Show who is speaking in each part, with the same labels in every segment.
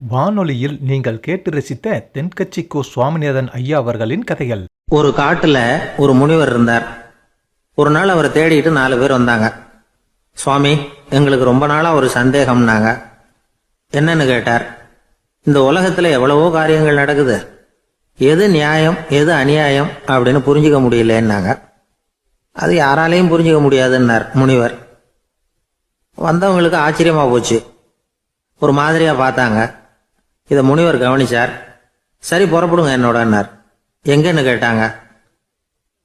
Speaker 1: வானொலியில் நீங்கள் கேட்டு ரசித்த தென்கட்சி கோ சுவாமிநாதன் ஐயா அவர்களின் கதைகள்.
Speaker 2: ஒரு காட்டுல ஒரு முனிவர் இருந்தார். ஒரு நாள் அவரை தேடிட்டு 4 பேர் வந்தாங்க. சுவாமி, எங்களுக்கு ரொம்ப நாளா ஒரு சந்தேகம்னாங்க. என்னன்னு கேட்டார். இந்த உலகத்துல எவ்வளவோ காரியங்கள் நடக்குது, எது நியாயம் எது அநியாயம் அப்படின்னு புரிஞ்சுக்க முடியலன்னாங்க. அது யாராலையும் புரிஞ்சுக்க முடியாதுன்னார் முனிவர். வந்தவங்களுக்கு ஆச்சரியமா போச்சு, ஒரு மாதிரியா பார்த்தாங்க. இதை முனிவர் கவனிச்சார். சரி, புறப்படுங்க என்னோடன்னார். எங்கன்னு கேட்டாங்க.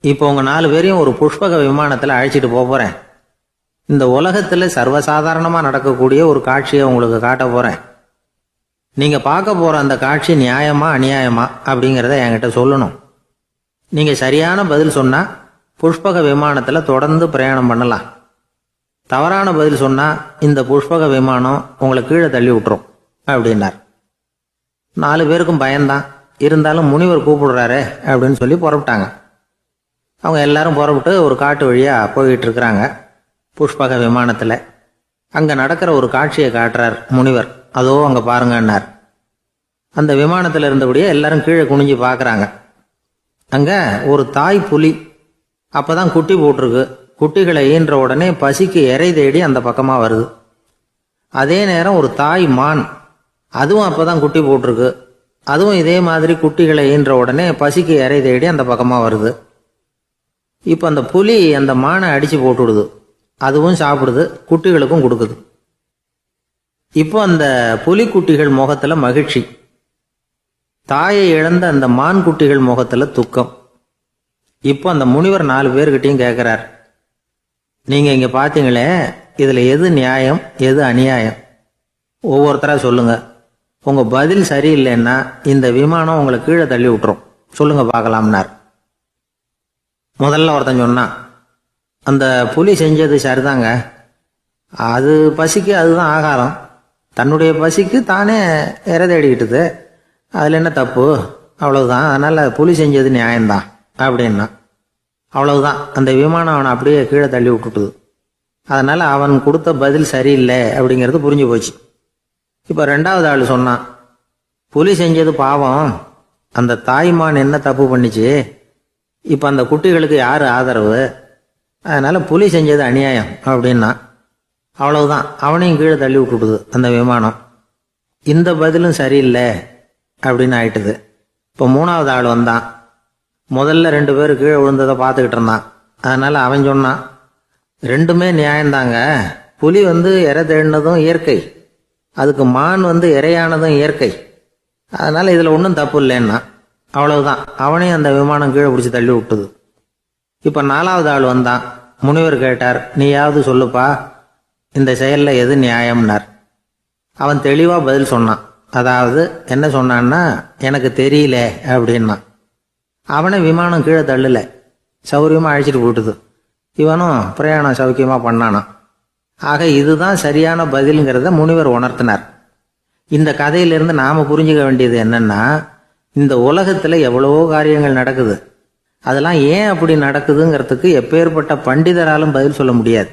Speaker 2: இப்போ உங்க 4 பேரையும் ஒரு புஷ்பக விமானத்துல அழைச்சிட்டு போறேன். இந்த உலகத்துல சர்வசாதாரணமா நடக்கக்கூடிய ஒரு காட்சியை உங்களுக்கு காட்ட போறேன். நீங்க பார்க்க போற அந்த காட்சி நியாயமா அநியாயமா அப்படிங்கிறத என்கிட்ட சொல்லணும். நீங்க சரியான பதில் சொன்னா புஷ்பக விமானத்துல தொடர்ந்து பிரயாணம் பண்ணலாம். தவறான பதில் சொன்னா இந்த புஷ்பக விமானம் உங்களை கீழே தள்ளி விட்டுரும் அப்படின்னார். 4 பேருக்கும் பயம்தான். இருந்தாலும் முனிவர் கூப்பிடுறாரு அப்படின்னு சொல்லி புறப்பட்டாங்க. அவங்க எல்லாரும் புறப்பட்டு ஒரு காட்டு வழியா போயிட்டு இருக்கிறாங்க புஷ்பக விமானத்துல. அங்க நடக்கிற ஒரு காட்சியை காட்டுறார் முனிவர். அதோ அங்க பாருங்கன்னார். அந்த விமானத்துல இருந்தபடியே எல்லாரும் கீழே குனிஞ்சு பாக்குறாங்க. அங்க ஒரு தாய் புலி அப்பதான் குட்டி போட்டிருக்கு. குட்டிகளை ஈன்ற உடனே பசிக்கு இறை தேடி அந்த பக்கமா வருது. அதே நேரம் ஒரு தாய் மான், அதுவும் அப்பதான் குட்டி போட்டிருக்கு. அதுவும் இதே மாதிரி குட்டிகளை ஈன்ற உடனே பசிக்கு இறை தேடி அந்த பக்கமா வருது. இப்ப அந்த புலி அந்த மானை அடிச்சு போட்டுடுது. அதுவும் சாப்பிடுது, குட்டிகளுக்கும் கொடுக்குது. இப்போ அந்த புலி குட்டிகள் முகத்துல மகிழ்ச்சி, தாயை இழந்த அந்த மான் குட்டிகள் முகத்துல துக்கம். இப்போ அந்த முனிவர் 4 பேர்கிட்டையும் கேட்கிறார், நீங்க இங்க பாத்தீங்களே, இதுல எது நியாயம் எது அநியாயம்? ஒவ்வொருத்தரா சொல்லுங்க. உங்க பதில் சரியில்லைன்னா இந்த விமானம் உங்களை கீழே தள்ளி விட்டுரும். சொல்லுங்க பார்க்கலாம்னார். முதல்ல ஒருத்தன் சொன்னான், அந்த புலி செஞ்சது சரிதாங்க. அது பசிக்கு அதுதான் ஆகாரம். தன்னுடைய பசிக்கு தானே இறை தேடிக்கிட்டுது. அதுல என்ன தப்பு? அவ்வளவுதான். அதனால புலி செஞ்சது நியாயம்தான் அப்படின்னா. அவ்வளவுதான், அந்த விமானம் அவனை அப்படியே கீழே தள்ளி விட்டுட்டுது. அதனால அவன் கொடுத்த பதில் சரியில்லை அப்படிங்கிறது புரிஞ்சு போச்சு. இப்ப 2வது ஆள் சொன்னான், புலி செஞ்சது பாவம். அந்த தாய்மான் என்ன தப்பு பண்ணிச்சு? இப்ப அந்த குட்டிகளுக்கு யாரு ஆதரவு? அதனால புலி செஞ்சது அநியாயம் அப்படின்னா. அவ்வளவுதான், அவனையும் கீழே தள்ளி விட்டுட்டுது அந்த விமானம். இந்த பதிலும் சரியில்லை அப்படின்னு ஆயிட்டுது. இப்ப 3வது ஆள் வந்தான். முதல்ல 2 பேர் கீழே விழுந்ததை பார்த்துக்கிட்டு இருந்தான். அதனால அவன் சொன்னான், ரெண்டுமே நியாயம்தாங்க. புலி இறை தேடினதும் இயற்கை, அதுக்கு மான் இறையானதும் இயற்கை. அதனால இதுல ஒன்றும் தப்பு இல்லைன்னா. அவ்வளவுதான், அவனையும் அந்த விமானம் கீழே பிடிச்சி தள்ளி விட்டுது. இப்ப 4வது ஆள் வந்தான். முனிவர் கேட்டார், நீயாவது சொல்லுப்பா, இந்த செயல்ல எது நியாயம்னார். அவன் தெளிவா பதில் சொன்னான். அதாவது என்ன சொன்னான்னா, எனக்கு தெரியல அப்படின்னா. அவனை விமானம் கீழே தள்ளல, சௌரியமா அழைச்சிட்டு போட்டுது. இவனும் பிரயாணம் சௌக்கியமா பண்ணானா. ஆக இதுதான் சரியான பதில்ங்கிறத முனிவர் உணர்த்தினார். இந்த கதையிலிருந்து நாம புரிஞ்சுக்க வேண்டியது என்னன்னா, இந்த உலகத்துல எவ்வளவோ காரியங்கள் நடக்குது. அதெல்லாம் ஏன் அப்படி நடக்குதுங்கிறதுக்கு எப்பேற்பட்ட பண்டிதராலும் பதில் சொல்ல முடியாது.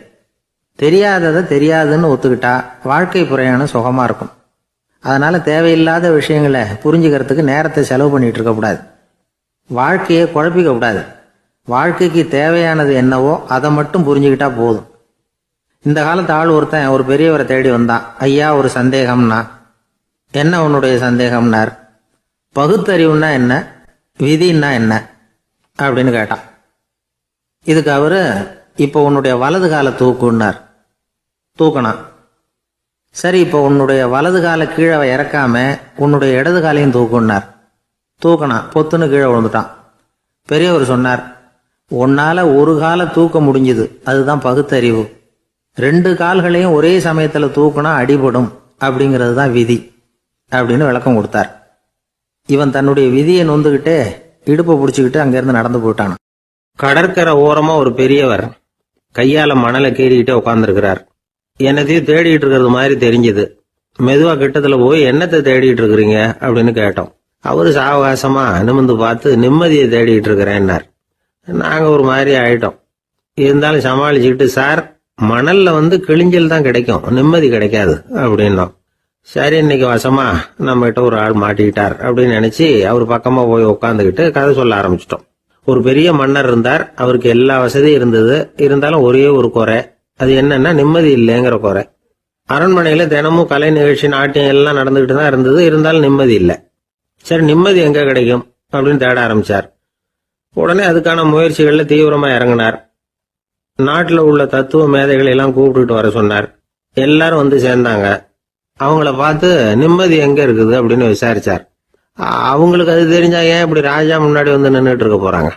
Speaker 2: தெரியாததை தெரியாதுன்னு ஒத்துக்கிட்டா வாழ்க்கை பிரயாணம் சுகமா இருக்கும். அதனால தேவையில்லாத விஷயங்களை புரிஞ்சுக்கிறதுக்கு நேரத்தை செலவு பண்ணிட்டு இருக்கக்கூடாது. வாழ்க்கையை குழப்பிக்க கூடாது. வாழ்க்கைக்கு தேவையானது என்னவோ அதை மட்டும் புரிஞ்சுக்கிட்டா போதும். இந்த காலத்து ஆள் ஒருத்தன் ஒரு பெரியவரை தேடி வந்தான். ஐயா, ஒரு சந்தேகம்னா. என்ன உன்னுடைய சந்தேகம்னார். பகுத்தறிவுன்னா என்ன, விதின்னா என்ன அப்படின்னு கேட்டான். இதுக்கு அவரு, இப்போ உன்னுடைய வலது காலை தூக்குன்னார். தூக்கினான். சரி, இப்போ உன்னுடைய வலது காலை கீழே இறக்காம உன்னுடைய இடது காலையும் தூக்குன்னார். தூக்கினான். பொத்துன்னு கீழே விழுந்துட்டான். பெரியவர் சொன்னார், உன்னால ஒரு காலை தூக்க முடிஞ்சுது, அதுதான் பகுத்தறிவு. 2 கால்களையும் ஒரே சமயத்துல தூக்குனா அடிபடும், அப்படிங்கிறது தான் விதி அப்படின்னு விளக்கம் கொடுத்தார். இவன் தன்னுடைய விதியை நொந்துகிட்டே இடுப்பை பிடிச்சுக்கிட்டு அங்கிருந்து நடந்து போயிட்டான். கடற்கரை ஓரமா ஒரு பெரியவர் கையால மணலை கீறிக்கிட்டே உட்காந்துருக்கிறார். என்னத்தையும் தேடிட்டு இருக்கிறது மாதிரி தெரிஞ்சது. மெதுவா கிட்டத்துல போய், என்னத்தை தேடிட்டு இருக்கிறீங்க அப்படின்னு கேட்டோம். அவரு சாவகாசமா நிமிர்ந்து பார்த்து, நிம்மதியை தேடிட்டு இருக்கிறேன்னார். நாங்க ஒரு மாதிரி ஆயிட்டோம். இருந்தாலும் சமாளிச்சுக்கிட்டு, சார், மணல்ல கிழிஞ்சல் தான் கிடைக்கும், நிம்மதி கிடைக்காது அப்படின்னோம். சரி, இன்னைக்கு வசமா நம்ம கிட்ட ஒரு ஆள் மாட்டிக்கிட்டார் அப்படின்னு நினைச்சு அவர் பக்கமா போய் உட்காந்துக்கிட்டு கதை சொல்ல ஆரம்பிச்சிட்டோம். ஒரு பெரிய மன்னர் இருந்தார். அவருக்கு எல்லா வசதியும் இருந்தது. இருந்தாலும் ஒரே ஒரு குறை. அது என்னன்னா நிம்மதி இல்லைங்கிற குறை. அரண்மனையில தினமும் கலை நிகழ்ச்சி, நாட்டியம் எல்லாம் நடந்துகிட்டு தான் இருந்தது. இருந்தாலும் நிம்மதி இல்லை. சரி, நிம்மதி எங்க கிடைக்கும் அப்படின்னு தேட ஆரம்பிச்சார். உடனே அதுக்கான முயற்சிகள்ல தீவிரமா இறங்கினார். நாட்டுல உள்ள தத்துவ மேதைகளை எல்லாம் கூப்பிட்டுட்டு வர சொன்னார். எல்லாரும் வந்து சேர்ந்தாங்க. அவங்கள பார்த்து நிம்மதி எங்க இருக்குது அப்படின்னு விசாரிச்சார். அவங்களுக்கு அது தெரிஞ்சா ஏன் இப்படி ராஜா முன்னாடி வந்து நின்றுட்டு இருக்க போறாங்க?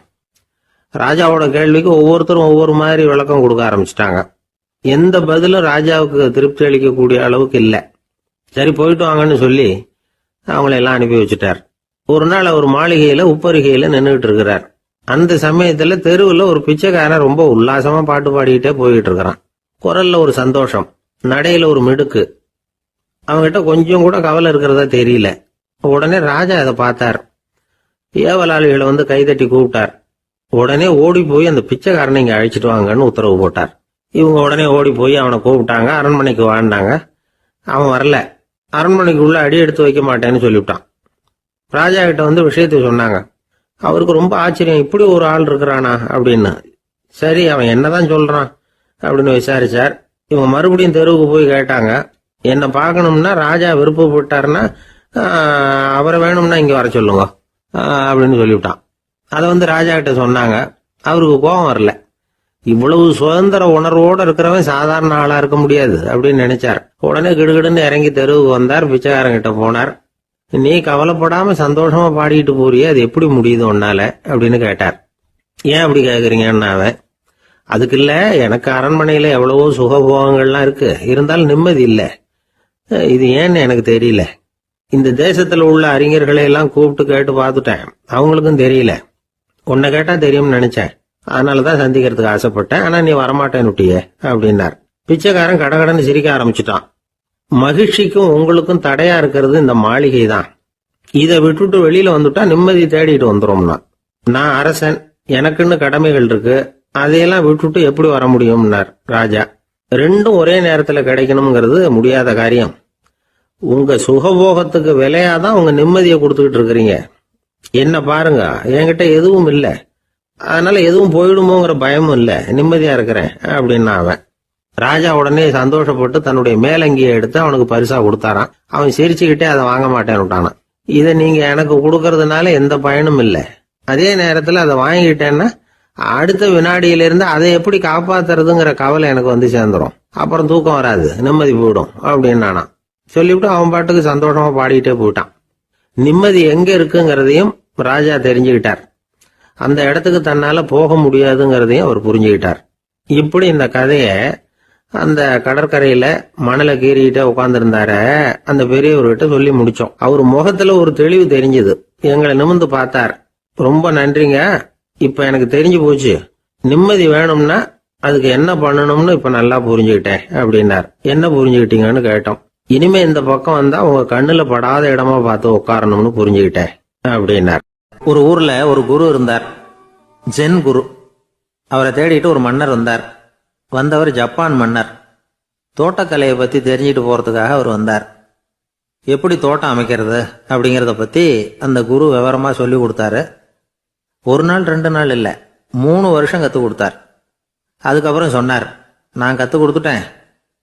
Speaker 2: ராஜாவோட கேள்விக்கு ஒவ்வொருத்தரும் ஒவ்வொரு மாதிரி விளக்கம் கொடுக்க ஆரம்பிச்சிட்டாங்க. எந்த பதிலும் ராஜாவுக்கு திருப்தி அளிக்கக்கூடிய அளவுக்கு இல்லை. சரி, போயிட்டு வாங்கன்னு சொல்லி அவங்கள எல்லாம் அனுப்பி வச்சுட்டார். ஒரு நாள் அவர் மாளிகையில உப்பருகையில நின்றுட்டு இருக்கிறார். அந்த சமயத்துல தெருவுல ஒரு பிச்சைக்காரன் ரொம்ப உல்லாசமா பாட்டு பாடிக்கிட்டே போயிட்டு இருக்கிறான். குரல்ல ஒரு சந்தோஷம், நடையில ஒரு மிடுக்கு. அவங்ககிட்ட கொஞ்சம் கூட கவலை இருக்கிறதா தெரியல. உடனே ராஜா அதை பார்த்தார். ஏவலாளிகளை வந்து கைதட்டி கூப்பிட்டார். உடனே ஓடி போய் அந்த பிச்சைக்காரனை இங்க அழைச்சிட்டு வாங்கன்னு உத்தரவு போட்டார். இவங்க உடனே ஓடி போய் அவனை கூப்பிட்டாங்க. அரண்மனைக்கு வாழ்ந்தாங்க. அவன் வரல. அரண்மனைக்கு உள்ள அடி எடுத்து வைக்க மாட்டேன்னு சொல்லிவிட்டான். ராஜா கிட்ட வந்து விஷயத்தை சொன்னாங்க. அவருக்கு ரொம்ப ஆச்சரியம், இப்படி ஒரு ஆள் இருக்கிறானா அப்படின்னு. சரி, அவன் என்னதான் சொல்றான் அப்படின்னு விசாரிச்சார். இவங்க மறுபடியும் தெருவுக்கு போய் கேட்டாங்க. என்ன பார்க்கணும்னா ராஜா விருப்பப்பட்டாருன்னா அவரை வேணும்னா இங்க வர சொல்லுங்க அப்படின்னு சொல்லிவிட்டான். அதை வந்து ராஜா கிட்ட சொன்னாங்க. அவருக்கு கோபம் வரல. இவ்வளவு சுதந்திர உணர்வோடு இருக்கிறவன் சாதாரண ஆளா இருக்க முடியாது அப்படின்னு நினைச்சார். உடனே கிடுகிடுன்னு இறங்கி தெருவுக்கு வந்தார். பிச்சைக்காரங்கிட்ட போனார். நீ கவலைப்படாம சந்தோஷமா பாடிட்டு போறியே, அது எப்படி முடியுது உன்னால அப்படின்னு கேட்டார். ஏன் அப்படி கேக்குறீங்கன்னா அவன், அதுக்கு இல்ல, எனக்கு அரண்மனையில எவ்வளவோ சுகபோகங்கள்லாம் இருக்கு, இருந்தாலும் நிம்மதி இல்ல. இது ஏன்னு எனக்கு தெரியல. இந்த தேசத்துல உள்ள அறிஞர்களை எல்லாம் கூப்பிட்டு கேட்டு பார்த்துட்டேன், அவங்களுக்கும் தெரியல. உன்னை கேட்டா தெரியும்னு நினைச்சேன், அதனாலதான் சந்திக்கிறதுக்கு ஆசைப்பட்டேன். ஆனா நீ வரமாட்டேன்னுட்டியே அப்படின்னார். பிச்சைக்காரன் கடகடன்னு சிரிக்க ஆரம்பிச்சுட்டான். மகிழ்ச்சிக்கும் உங்களுக்கும் தடையா இருக்கிறது இந்த மாளிகை தான். இதை விட்டுட்டு வெளியில வந்துட்டா நிம்மதி தேடிட்டு வந்துரும்னா. நான் அரசன், எனக்குன்னு கடமைகள் இருக்கு, அதையெல்லாம் விட்டுட்டு எப்படி வர முடியும்னார் ராஜா. ரெண்டும் ஒரே நேரத்துல கிடைக்கணுங்கிறது முடியாத காரியம். உங்க சுகபோகத்துக்கு விலையாதான் உங்க நிம்மதியை கொடுத்துக்கிட்டு இருக்கிறீங்க. என்ன பாருங்க, என்கிட்ட எதுவும் இல்லை, அதனால எதுவும் போயிடுமோங்கிற பயமும் இல்லை, நிம்மதியா இருக்கிறேன் அப்படின்னா அவன். ராஜா உடனே சந்தோஷப்பட்டு தன்னுடைய மேலங்கியை எடுத்து அவனுக்கு பரிசா கொடுத்தாராம். அவன் சிரிச்சுக்கிட்டே அதை வாங்க மாட்டேன்னு விட்டானான். இதை நீங்க எனக்கு கொடுக்கறதுனால எந்த பயனும் இல்லை, அதே நேரத்துல அதை வாங்கிக்கிட்டேன்னா அடுத்த வினாடியிலிருந்து அதை எப்படி காப்பாத்துறதுங்கிற கவலை எனக்கு வந்து சேர்ந்துடும், அப்புறம் தூக்கம் வராது, நிம்மதி போயிடும் அப்படின்னானா. சொல்லிவிட்டு அவன் பாட்டுக்கு சந்தோஷமா பாடிக்கிட்டே போயிட்டான். நிம்மதி எங்க இருக்குங்கிறதையும் ராஜா தெரிஞ்சுக்கிட்டார். அந்த இடத்துக்கு தன்னால போக முடியாதுங்கிறதையும் அவர் புரிஞ்சுக்கிட்டார். இப்படி இந்த கதைய அந்த கடற்கரையில மணலை கீறிக்கிட்டே உட்கார்ந்துருந்தார அந்த பெரியவர்கிட்ட சொல்லி முடிச்சோம். அவர் முகத்துல ஒரு தெளிவு தெரிஞ்சது. எங்களை நிமிர்ந்து பார்த்தார். ரொம்ப நன்றிங்க, இப்ப எனக்கு தெரிஞ்சு போச்சு, நிம்மதி வேணும்னா அதுக்கு என்ன பண்ணணும்னு இப்ப நல்லா புரிஞ்சுக்கிட்டேன் அப்படின்னார். என்ன புரிஞ்சுக்கிட்டீங்கன்னு கேட்டோம். இனிமே இந்த பக்கம் வந்தா உங்க கண்ணுல படாத இடமா பார்த்து உட்காரணும்னு புரிஞ்சுக்கிட்டேன் அப்படின்னார். ஒரு ஊர்ல ஒரு குரு இருந்தார், ஜென் குரு. அவரை தேடிட்டு ஒரு மன்னர் வந்தார். வந்தவர் ஜப்பான் மன்னர். தோட்டக்கலையை பத்தி தெரிஞ்சுட்டு போறதுக்காக அவர் வந்தார். எப்படி தோட்டம் அமைக்கிறது அப்படிங்கிறத பத்தி அந்த குரு விவரமா சொல்லி கொடுத்தாரு. ஒரு நாள் 2 நாள் இல்ல, 3 வருஷம் கத்து கொடுத்தார். அதுக்கப்புறம் சொன்னார், நான் கத்து கொடுத்துட்டேன்,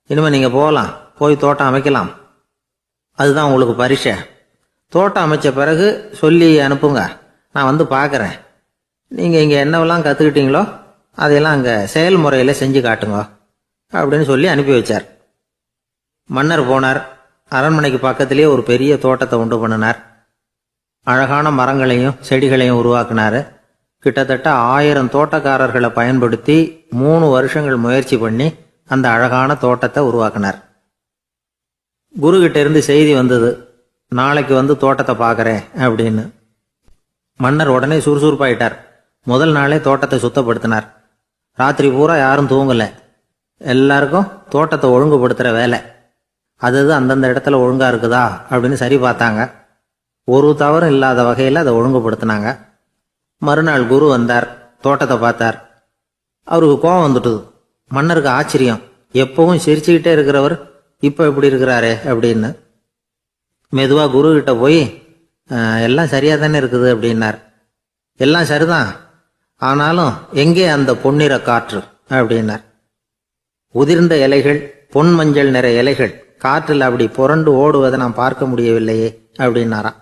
Speaker 2: இனிமே நீங்க போகலாம், போய் தோட்டம் அமைக்கலாம், அதுதான் உங்களுக்கு பரிசை. தோட்டம் அமைச்ச பிறகு சொல்லி அனுப்புங்க, நான் வந்து பார்க்கறேன். நீங்க இங்க என்னவெல்லாம் கத்துக்கிட்டீங்களோ அதையெல்லாம் அங்க செயல்முறையில செஞ்சு காட்டுங்க அப்படின்னு சொல்லி அனுப்பி வச்சார். மன்னர் போனார். அரண்மனைக்கு பக்கத்திலேயே ஒரு பெரிய தோட்டத்தை உண்டு பண்ணினார். அழகான மரங்களையும் செடிகளையும் உருவாக்கினாரு. கிட்டத்தட்ட 1000 தோட்டக்காரர்களை பயன்படுத்தி 3 வருஷங்கள் முயற்சி பண்ணி அந்த அழகான தோட்டத்தை உருவாக்கினார். குரு கிட்ட இருந்து செய்தி வந்தது, நாளைக்கு வந்து தோட்டத்தை பார்க்கறேன் அப்படின்னு. மன்னர் உடனே சுறுசுறுப்பாயிட்டார். முதல் நாளே தோட்டத்தை சுத்தப்படுத்தினார். ராத்திரி பூரா யாரும் தூங்கல. எல்லாருக்கும் தோட்டத்தை ஒழுங்குபடுத்துற வேலை. அது அந்தந்த இடத்துல ஒழுங்கா இருக்குதா அப்படின்னு சரி பார்த்தாங்க. ஒரு தவறும் இல்லாத வகையில் அதை ஒழுங்குபடுத்தினாங்க. மறுநாள் குரு வந்தார், தோட்டத்தை பார்த்தார். அவருக்கு கோபம் வந்துட்டுது. மன்னருக்கு ஆச்சரியம், எப்பவும் சிரிச்சுக்கிட்டே இருக்கிறவர் இப்ப இப்படி இருக்கிறாரே அப்படின்னு. மெதுவா குரு கிட்ட போய் எல்லாம் சரியா தானே இருக்குது அப்படின்னார். எல்லாம் சரிதான், ஆனாலும் எங்கே அந்த பொன்னிற காற்று அப்படின்னார். உதிர்ந்த இலைகள், பொன் மஞ்சள் நிற இலைகள் காற்றில் அப்படி புரண்டு ஓடுவதை நான் பார்க்க முடியவில்லையே அப்படின்னாராம்.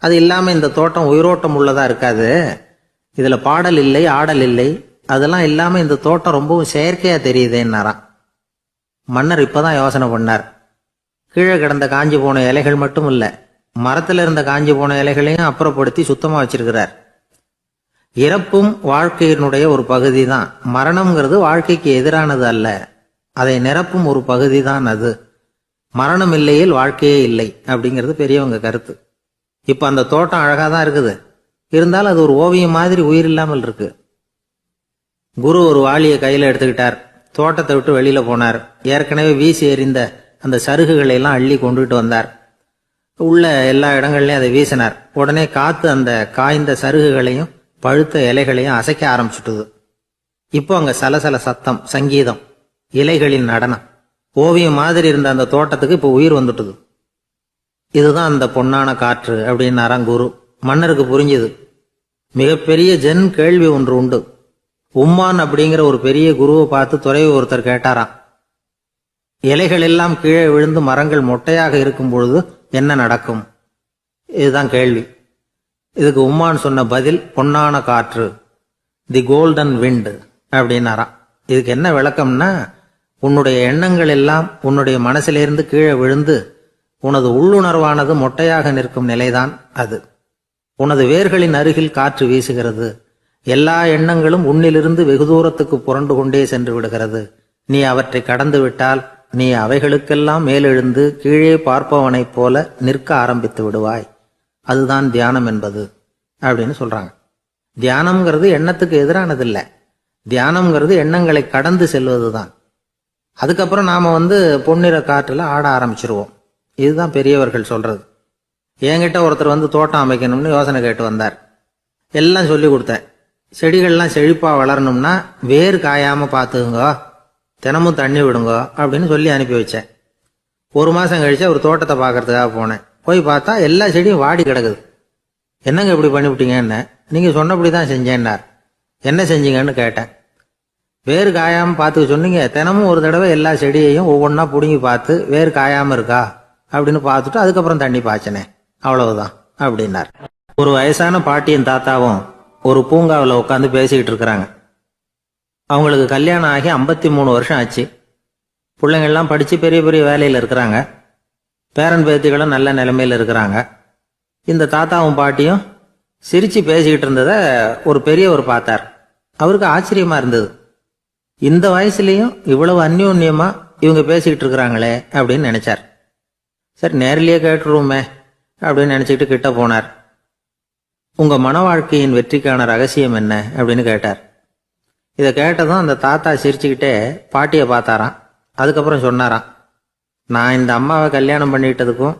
Speaker 2: அது இல்லாம இந்த தோட்டம் உயிரோட்டம் உள்ளதா இருக்காது, இதுல பாடல் இல்லை, ஆடல் இல்லை, அதெல்லாம் இல்லாம இந்த தோட்டம் ரொம்பவும் செயற்கையா தெரியுதேன்னாராம். மன்னர் இப்பதான் யோசனை பண்ணார். கீழே கிடந்த காஞ்சி போன இலைகள் மட்டும் இல்ல, மரத்துல இருந்த காஞ்சி போன இலைகளையும் அப்புறப்படுத்தி சுத்தமா வச்சிருக்கிறார். இறப்பும் வாழ்க்கையினுடைய ஒரு பகுதி தான். மரணம்ங்கிறது வாழ்க்கைக்கு எதிரானது அல்ல, அதை நிரப்பும் ஒரு பகுதி தான் அது. மரணம் இல்லையில் வாழ்க்கையே இல்லை அப்படிங்கிறது பெரியவங்க கருத்து. இப்ப அந்த தோட்டம் அழகா தான் இருக்குது, இருந்தாலும் அது ஒரு ஓவியம் மாதிரி உயிர் இல்லாமல் இருக்கு. குரு ஒரு வாளியை கையில எடுத்துக்கிட்டார், தோட்டத்தை விட்டு வெளியில போனார். ஏற்கனவே வீசி எறிந்த அந்த சருகுகளை எல்லாம் அள்ளி கொண்டுகிட்டு வந்தார். உள்ள எல்லா இடங்கள்லயும் அதை வீசினார். உடனே காத்து அந்த காய்ந்த சருகுகளையும் பழுத்த இலைகளையும் அசைக்க ஆரம்பிச்சுட்டுது. இப்போ அங்க சலசல சத்தம், சங்கீதம், இலைகளின் நடனம், ஓவியம் மாதிரி இருந்த அந்த தோட்டத்துக்கு இப்போ உயிர் வந்துட்டுது. இதுதான் அந்த பொன்னான காற்று அப்படின்னாராம் குரு. மன்னருக்கு புரிஞ்சுது. மிகப்பெரிய ஜென் கேள்வி ஒன்று உண்டு. உம்மான் அப்படிங்கிற ஒரு பெரிய குருவை பார்த்து துறவி ஒருத்தர் கேட்டாராம், இலைகள் எல்லாம் கீழே விழுந்து மரங்கள் மொட்டையாக இருக்கும் பொழுது என்ன நடக்கும்? இதுதான் கேள்வி. இதுக்கு உம்மான் சொன்ன பதில் பொன்னான காற்று, தி கோல்டன் விண்ட் அப்படின்னாராம். இதுக்கு என்ன விளக்கம்னா, உன்னுடைய எண்ணங்கள் எல்லாம் உன்னுடைய மனசிலிருந்து கீழே விழுந்து உனது உள்ளுணர்வானது மொட்டையாக நிற்கும் நிலைதான் அது. உனது வேர்களின் அருகில் காற்று வீசுகிறது. எல்லா எண்ணங்களும் உன்னிலிருந்து வெகு தூரத்துக்கு புரண்டு கொண்டே சென்று விடுகிறது. நீ அவற்றை கடந்து விட்டால் நீ அவைகளுக்கெல்லாம் மேலெழுந்து கீழே பார்ப்பவனைப் போல நிற்க ஆரம்பித்து விடுவாய். அதுதான் தியானம் என்பது அப்படின்னு சொல்றாங்க. தியானம்ங்கிறது எண்ணத்துக்கு எதிரானதில்லை, தியானம்ங்கிறது எண்ணங்களை கடந்து செல்வதுதான். அதுக்கப்புறம் நாம பொன்னிற காற்றுல ஆட ஆரம்பிச்சிருவோம். இதுதான் பெரியவர்கள் சொல்றது. என்கிட்ட ஒருத்தர் தோட்டம் அமைக்கணும்னு யோசனை கேட்டு வந்தார். எல்லாம் சொல்லி கொடுத்தேன். செடிகள்லாம் செழிப்பா வளரணும்னா வேர் காயாம பார்த்துக்குங்க, தினமும் தண்ணி விடுங்க அப்படின்னு சொல்லி அனுப்பி வச்சேன். ஒரு மாசம் கழிச்சு ஒரு தோட்டத்தை பார்க்கறதுக்காக போனேன். போய் பார்த்தா எல்லா செடியும் வாடி கிடக்குது. என்னங்க இப்படி பண்ணிவிட்டீங்கன்னு. நீங்க சொன்னபடிதான் செஞ்சேன்னார். என்ன செஞ்சீங்கன்னு கேட்டேன். வேர் காயாம பார்த்துக்க சொன்னீங்க, தினமும் ஒரு தடவை எல்லா செடியையும் ஒவ்வொன்றா பிடுங்கி பார்த்து வேர் காயாம இருக்கா அப்படின்னு பார்த்துட்டு அதுக்கப்புறம் தண்ணி பாய்ச்சனே, அவ்வளவுதான் அப்படின்னார். ஒரு வயசான பாட்டியும் தாத்தாவும் ஒரு பூங்காவில் உட்காந்து பேசிக்கிட்டு இருக்கிறாங்க. அவங்களுக்கு கல்யாணம் ஆகி 53 வருஷம் ஆச்சு. பிள்ளைங்கள்லாம் படிச்சு பெரிய பெரிய வேலையில் இருக்கிறாங்க. பேரன் பேத்திகளும் நல்ல நிலைமையில இருக்கிறாங்க. இந்த தாத்தாவும் பாட்டியும் சிரிச்சு பேசிக்கிட்டு இருந்ததை ஒரு பெரியவர் பார்த்தார். அவருக்கு ஆச்சரியமா இருந்தது. இந்த வயசுலயும் இவ்வளவு அந்யோன்யமா இவங்க பேசிக்கிட்டு இருக்கிறாங்களே அப்படின்னு நினைச்சார். சரி, நேரிலேயே கேட்டுருவோமே அப்படின்னு நினைச்சுக்கிட்டு கிட்ட போனார். உங்க மன வாழ்க்கையின் வெற்றிக்கான ரகசியம் என்ன அப்படின்னு கேட்டார். இதை கேட்டதும் அந்த தாத்தா சிரிச்சுக்கிட்டே பாட்டியை பார்த்தாராம். அதுக்கப்புறம் சொன்னாராம், நான் இந்த அம்மாவை கல்யாணம் பண்ணிட்டதுக்கும்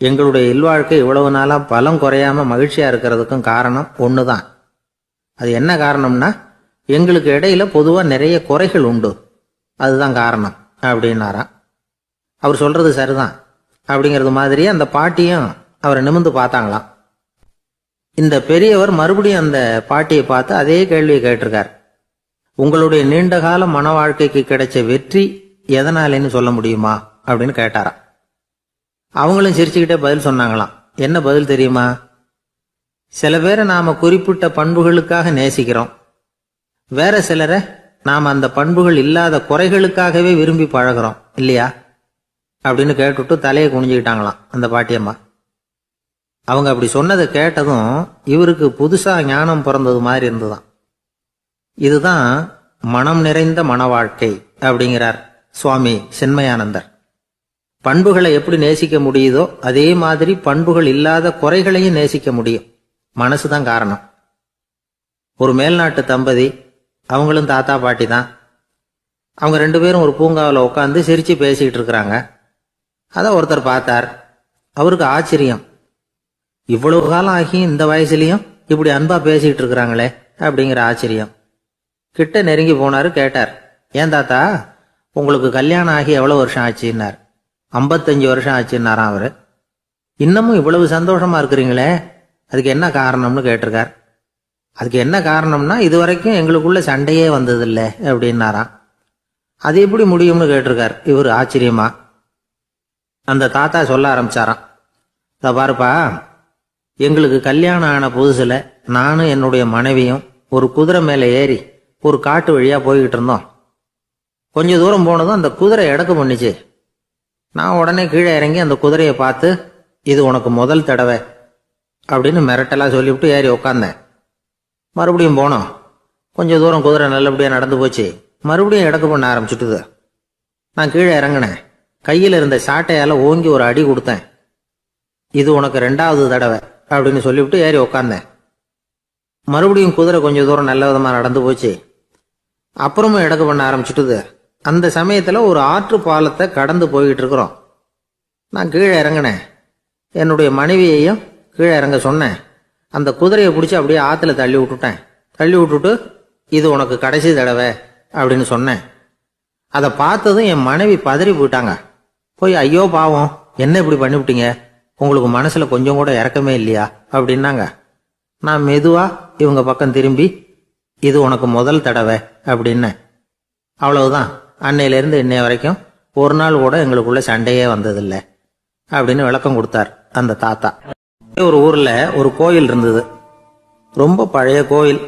Speaker 2: எங்களுடைய இல்வாழ்க்கை இவ்வளவு நாளா பலம் குறையாம மகிழ்ச்சியா இருக்கிறதுக்கும் காரணம் ஒண்ணுதான். அது என்ன காரணம்னா, எங்களுக்கு இடையில பொதுவா நிறைய குறைகள் உண்டு, அதுதான் காரணம் அப்படின்னாராம். அவர் சொல்றது சரிதான் அப்படிங்கிறது மாதிரியே அந்த பாட்டியும் அவரை நிமிர்ந்து பார்த்தாங்களாம். இந்த பெரியவர் மறுபடியும் அந்த பாட்டியை பார்த்து அதே கேள்வியை கேட்டிருக்கார். உங்களுடைய நீண்டகால மன வாழ்க்கைக்கு கிடைச்ச வெற்றி எதனாலேன்னு சொல்ல முடியுமா அப்படின்னு கேட்டாராம். அவங்களும் சிரிச்சுக்கிட்டே பதில் சொன்னாங்களாம். என்ன பதில் தெரியுமா? சில பேரை நாம குறிப்பிட்ட பண்புகளுக்காக நேசிக்கிறோம், வேற சிலரை நாம அந்த பண்புகள் இல்லாத குறைகளுக்காகவே விரும்பி பழகிறோம் இல்லையா அப்படின்னு கேட்டுட்டு தலையை குனிஞ்சுக்கிட்டாங்களாம் அந்த பாட்டியம்மா. அவங்க அப்படி சொன்னதை கேட்டதும் இவருக்கு புதுசா ஞானம் பிறந்தது மாதிரி இருந்துதான். இதுதான் மனம் நிறைந்த மன வாழ்க்கை அப்படிங்கிறார் சுவாமி சின்மயானந்தர். பண்புகளை எப்படி நேசிக்க முடியுதோ அதே மாதிரி பண்புகள் இல்லாத குறைகளையும் நேசிக்க முடியும். மனசுதான் காரணம். ஒரு மேல்நாட்டு தம்பதி, அவங்களும் தாத்தா பாட்டி தான். அவங்க 2 பேரும் ஒரு பூங்காவில் உட்காந்து சிரிச்சு பேசிக்கிட்டு இருக்கிறாங்க. அதை ஒருத்தர் பார்த்தார். அவருக்கு ஆச்சரியம், இவ்வளவு காலம் ஆகி இந்த வயசுலயும் இப்படி அன்பா பேசிக்கிட்டு இருக்கிறாங்களே அப்படிங்கிற ஆச்சரியம். கிட்ட நெருங்கி போனாரு. கேட்டார், ஏன் தாத்தா உங்களுக்கு கல்யாணம் ஆகி எவ்வளவு வருஷம் ஆச்சுன்னார். 55 வருஷம் ஆச்சுன்னாராம் அவரு. இன்னமும் இவ்வளவு சந்தோஷமா இருக்கிறீங்களே, அதுக்கு என்ன காரணம்னு கேட்டிருக்கார். அதுக்கு என்ன காரணம்னா, இதுவரைக்கும் எங்களுக்குள்ள சண்டையே வந்ததில்லை அப்படின்னாராம். அது எப்படி முடியும்னு கேட்டிருக்கார் இவர் ஆச்சரியமா. அந்த தாத்தா சொல்ல ஆரம்பிச்சாராம், இதை பாருப்பா, எங்களுக்கு கல்யாணம் ஆன புதுசுல நானும் என்னுடைய மனைவியும் ஒரு குதிரை மேலே ஏறி ஒரு காட்டு வழியா போய்கிட்டு இருந்தோம். கொஞ்ச தூரம் போனதும் அந்த குதிரை எடக்கு பண்ணிச்சு. நான் உடனே கீழே இறங்கி அந்த குதிரையை பார்த்து, இது உனக்கு முதல் தடவை அப்படின்னு மிரட்டெல்லாம் சொல்லிவிட்டு ஏறி உக்காந்தேன். மறுபடியும் போனோம். கொஞ்சம் தூரம் குதிரை நல்லபடியாக நடந்து போச்சு. மறுபடியும் எடக்கு பண்ண ஆரம்பிச்சுட்டுது. நான் கீழே இறங்கினேன். கையில் இருந்த சாட்டையால் ஓங்கி ஒரு அடி கொடுத்தேன். இது உனக்கு 2வது தடவை அப்படின்னு சொல்லிவிட்டு ஏறி உக்காந்தேன். மறுபடியும் குதிரை கொஞ்சம் தூரம் நல்ல விதமாக நடந்து போச்சு. அப்புறமும் எடக்கு பண்ண ஆரம்பிச்சுட்டுது. அந்த சமயத்தில் ஒரு ஆற்று பாலத்தை கடந்து போய்கிட்டு இருக்கிறோம். நான் கீழே இறங்கினேன். என்னுடைய மனைவியையும் கீழே இறங்க சொன்னேன். அந்த குதிரையை பிடிச்சி அப்படியே ஆற்றுல தள்ளி விட்டுட்டேன். தள்ளி விட்டுட்டு, இது உனக்கு கடைசி தடவை அப்படின்னு சொன்னேன். அதை பார்த்ததும் என் மனைவி பதறி போயிட்டாங்க. போய், ஐயோ பாவம், என்ன இப்படி பண்ணிவிட்டீங்க, உங்களுக்கு மனசில் கொஞ்சம் கூட இறக்கமே இல்லையா அப்படின்னாங்க. நான் மெதுவா இவங்க பக்கம் திரும்பி, இது உனக்கு முதல் தடவை அப்படின்னேன். அவ்வளவுதான். அன்னையிலேருந்து இன்னைய வரைக்கும் ஒரு நாள் கூட எங்களுக்குள்ள சண்டையே வந்ததில்லை அப்படின்னு விளக்கம் கொடுத்தார் அந்த தாத்தா. ஒரு ஊர்ல ஒரு கோயில் இருந்தது. ரொம்ப பழைய கோயில்.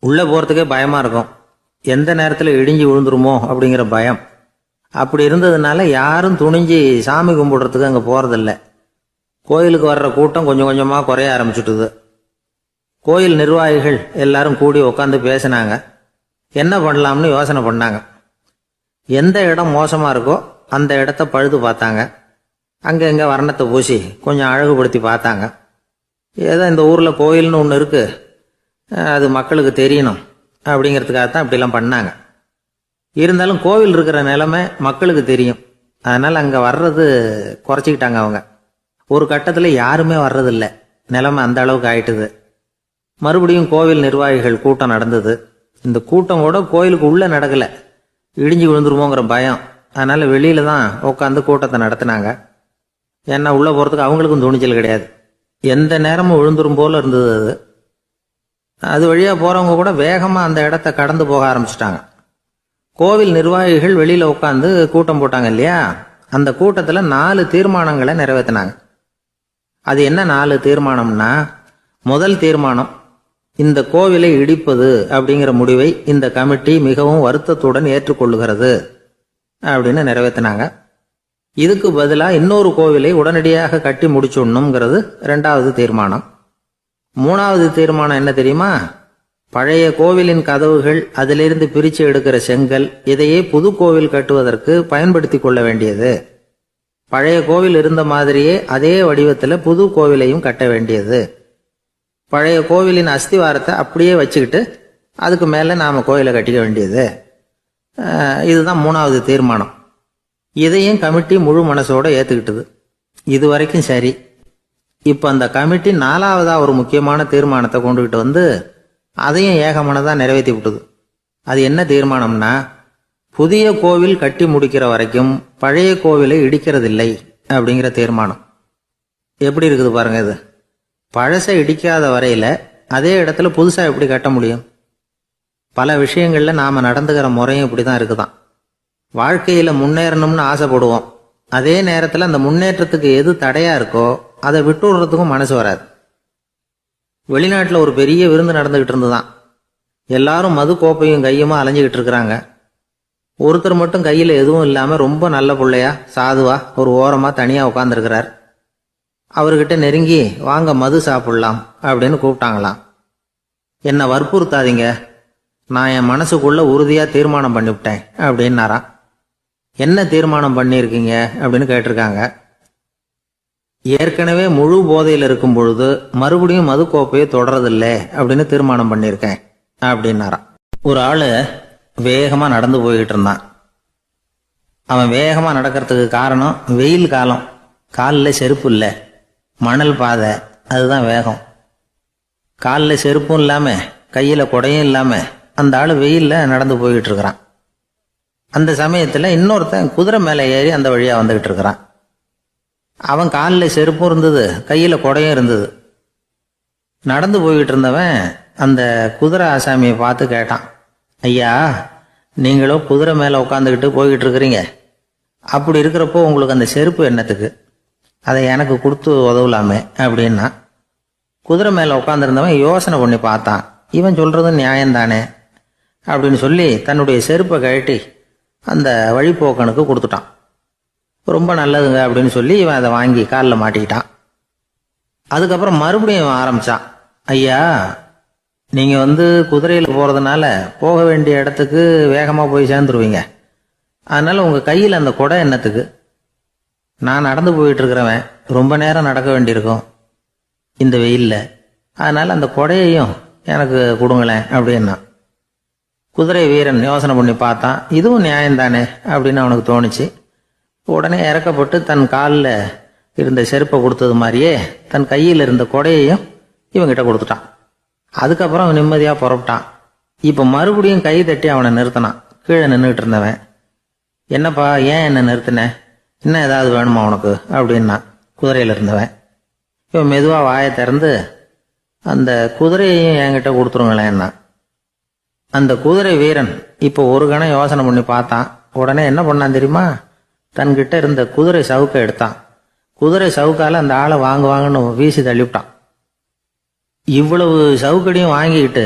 Speaker 2: உள்ள போறதுக்கே பயமா இருக்கும். எந்த நேரத்தில் இடிஞ்சு விழுந்துருமோ அப்படிங்கிற பயம். அப்படி இருந்ததுனால யாரும் துணிஞ்சு சாமி கும்பிடுறதுக்கு அங்கே போறதில்ல. கோயிலுக்கு வர்ற கூட்டம் கொஞ்சம் கொஞ்சமா குறைய ஆரம்பிச்சுட்டுது. கோயில் நிர்வாகிகள் எல்லாரும் கூடி உட்காந்து பேசினாங்க. என்ன பண்ணலாம்னு யோசனை பண்ணாங்க. எந்த இடம் மோசமா இருக்கோ அந்த இடத்த பழுது பார்த்தாங்க. அங்கே வர்ணத்தை பூசி கொஞ்சம் அழகுபடுத்தி பார்த்தாங்க. ஏதோ இந்த ஊரில் கோயில்னு ஒன்று இருக்கு, அது மக்களுக்கு தெரியணும் அப்படிங்கிறதுக்காகத்தான் இப்படிலாம் பண்ணாங்க. இருந்தாலும் கோவில் இருக்கிற நிலைமை மக்களுக்கு தெரியும். அதனால் அங்கே வர்றது குறைச்சிக்கிட்டாங்க அவங்க. ஒரு கட்டத்தில் யாருமே வர்றதில்லை. நிலைமை அந்த அளவுக்கு ஆயிட்டுது. மறுபடியும் கோவில் நிர்வாகிகள் கூட்டம் நடந்தது. இந்த கூட்டம் கூட கோயிலுக்கு உள்ளே நடக்கலை. இடிஞ்சு விழுந்துருமோங்கிற பயம். அதனால் வெளியில தான் உட்காந்து கூட்டத்தை நடத்தினாங்க. ஏன்னா உள்ளே போகிறதுக்கு அவங்களுக்கும் துணிச்சல் கிடையாது. எந்த நேரமும் விழுந்துரும் போல இருந்தது அது. அது வழியாக போகிறவங்க கூட வேகமாக அந்த இடத்த கடந்து போக ஆரம்பிச்சிட்டாங்க. கோவில் நிர்வாகிகள் வெளியில் உட்காந்து கூட்டம் போட்டாங்க இல்லையா, அந்த கூட்டத்தில் 4 தீர்மானங்களை நிறைவேற்றினாங்க. அது என்ன 4 தீர்மானம்னா, முதல் தீர்மானம், இந்த கோவிலை இடிப்பது அப்படிங்கிற முடிவை இந்த கமிட்டி மிகவும் வருத்தத்துடன் ஏற்றுக்கொள்ளுகிறது அப்படின்னு நிறைவேற்றினாங்க. இதுக்கு பதிலாக இன்னொரு கோவிலை உடனடியாக கட்டி முடிச்சுடணுங்கிறது 2வது தீர்மானம். 3வது தீர்மானம் என்ன தெரியுமா? பழைய கோவிலின் கதவுகள், அதிலிருந்து பிரித்து எடுக்கிற செங்கல், இதையே புது கோவில் கட்டுவதற்கு பயன்படுத்தி கொள்ள வேண்டியது. பழைய கோவில் இருந்த மாதிரியே அதே வடிவத்தில் புது கோவிலையும் கட்ட வேண்டியது. பழைய கோவிலின் அஸ்திவாரத்தை அப்படியே வச்சுக்கிட்டு அதுக்கு மேலே நாம் கோயிலை கட்டிக்க வேண்டியது. இதுதான் 3வது தீர்மானம். இதையும் கமிட்டி முழு மனசோட ஏற்றுக்கிட்டது. இது வரைக்கும் சரி. இப்போ அந்த கமிட்டி 4வதா ஒரு முக்கியமான தீர்மானத்தை கொண்டுகிட்டு வந்து அதையும் ஏகமனதாக நிறைவேற்றி விட்டது. அது என்ன தீர்மானம்னா, புதிய கோவில் கட்டி முடிக்கிற வரைக்கும் பழைய கோவிலை இடிக்கிறதில்லை அப்படிங்கிற தீர்மானம். எப்படி இருக்குது பாருங்க இது. பழசை இடிக்காத வரையில் அதே இடத்துல புதுசாக எப்படி கட்ட முடியும்? பல விஷயங்களில் நாம் நடந்துக்கிற முறையும் இப்படி தான் இருக்குதான். வாழ்க்கையில் முன்னேறணும்னு ஆசைப்படுவோம். அதே நேரத்தில் அந்த முன்னேற்றத்துக்கு எது தடையாக இருக்கோ அதை விட்டு விடுறதுக்கும் மனசு வராது. வெளிநாட்டில் ஒரு பெரிய விருந்து நடந்துக்கிட்டு இருந்துதான். எல்லாரும் மது கோப்பையும் கையுமா அலைஞ்சிக்கிட்டு இருக்கிறாங்க. ஒருத்தர் மட்டும் கையில் எதுவும் இல்லாமல் ரொம்ப நல்ல பிள்ளையா சாதுவா ஒரு ஓரமாக தனியாக உட்காந்துருக்கிறார். அவர்கிட்ட நெருங்கி, வாங்க மது சாப்பிடலாம் அப்படின்னு கூப்பிட்டாங்களாம். என்னை வற்புறுத்தாதீங்க, நான் என் மனசுக்குள்ள உறுதியாக தீர்மானம் பண்ணிவிட்டேன் அப்படின்னாராம். என்ன தீர்மானம் பண்ணியிருக்கீங்க அப்படின்னு கேட்டிருக்காங்க. ஏற்கனவே முழு போதையில் இருக்கும் பொழுது மறுபடியும் மது கோப்பையை தொடரதில்லை அப்படின்னு தீர்மானம் பண்ணியிருக்கேன் அப்படின்னாராம். ஒரு ஆள் வேகமாக நடந்து போய்கிட்டு இருந்தான். அவன் வேகமாக நடக்கிறதுக்கு காரணம் வெயில் காலம். காலில் செருப்பு இல்லை, மணல் பாதை, அதுதான் வேகம். காலில் செருப்பும் இல்லாமல் கையில் குடையும் இல்லாமல் அந்த ஆள் வெயிலில் நடந்து போய்கிட்டு இருக்கிறான். அந்த சமயத்தில் இன்னொருத்தன் குதிரை மேலே ஏறி அந்த வழியாக வந்துக்கிட்டு இருக்கிறான். அவன் காலில் செருப்பும் இருந்தது, கையில் குடையும் இருந்தது. நடந்து போய்கிட்டு இருந்தவன் அந்த குதிரை ஆசாமியை பார்த்து கேட்டான், ஐயா, நீங்களும் குதிரை மேலே உட்காந்துக்கிட்டு போய்கிட்டு இருக்கிறீங்க, அப்படி இருக்கிறப்போ உங்களுக்கு அந்த செருப்பு என்னத்துக்கு? அதை எனக்கு கொடுத்து உதவலாமே அப்படின்னா. குதிரை மேலே உட்காந்துருந்தவன் யோசனை பண்ணி பார்த்தான், இவன் சொல்கிறது நியாயம்தானே அப்படின்னு சொல்லி தன்னுடைய செருப்பை கழட்டி அந்த வழிப்போக்கனுக்கு கொடுத்துட்டான். ரொம்ப நல்லதுங்க அப்படின்னு சொல்லி இவன் அதை வாங்கி காலில் மாட்டிக்கிட்டான். அதுக்கப்புறம் மறுபடியும் இவன் ஆரம்பித்தான், ஐயா, நீங்கள் குதிரையில் போகிறதுனால போக வேண்டிய இடத்துக்கு வேகமாக போய் சேர்ந்துருவீங்க, அதனால் உங்கள் கையில் அந்த குடை என்னத்துக்கு? நான் நடந்து போயிட்டுருக்கிறவன், ரொம்ப நேரம் நடக்க வேண்டியிருக்கும் இந்த வெயிலில், அதனால் அந்த குடையையும் எனக்கு கொடுங்களேன் அப்படின்னா. குதிரை வீரன் யோசனை பண்ணி பார்த்தான், இதுவும் நியாயம்தானே அப்படின்னு அவனுக்கு தோணுச்சு. உடனே இறக்கப்பட்டு தன் காலில் இருந்த செருப்பை கொடுத்தது மாதிரியே தன் கையில் இருந்த கொடையையும் இவங்கிட்ட கொடுத்துட்டான். அதுக்கப்புறம் அவன் நிம்மதியாக புறப்பட்டான். இப்போ மறுபடியும் கை தட்டி அவனை நிறுத்தினான். கீழே நின்றுட்டு இருந்தவன், என்னப்பா, ஏன் என்ன நிறுத்தின? இன்னும் ஏதாவது வேணுமா உனக்கு அப்படின்னா குதிரையில் இருந்தவன். இவன் மெதுவாக வாயை திறந்து, அந்த குதிரையையும் என்கிட்ட கொடுத்துருங்களேன்னா. அந்த குதிரை வீரன் இப்போ ஒரு கணம் யோசனை பண்ணி பார்த்தான். உடனே என்ன பண்ணான் தெரியுமா? தன்கிட்ட இருந்த குதிரை சவுக்கை எடுத்தான். குதிரை சவுக்கால அந்த ஆளை வாங்குவாங்கன்னு வீசி தள்ளிவிட்டான். இவ்வளவு சவுக்கடியும் வாங்கிக்கிட்டு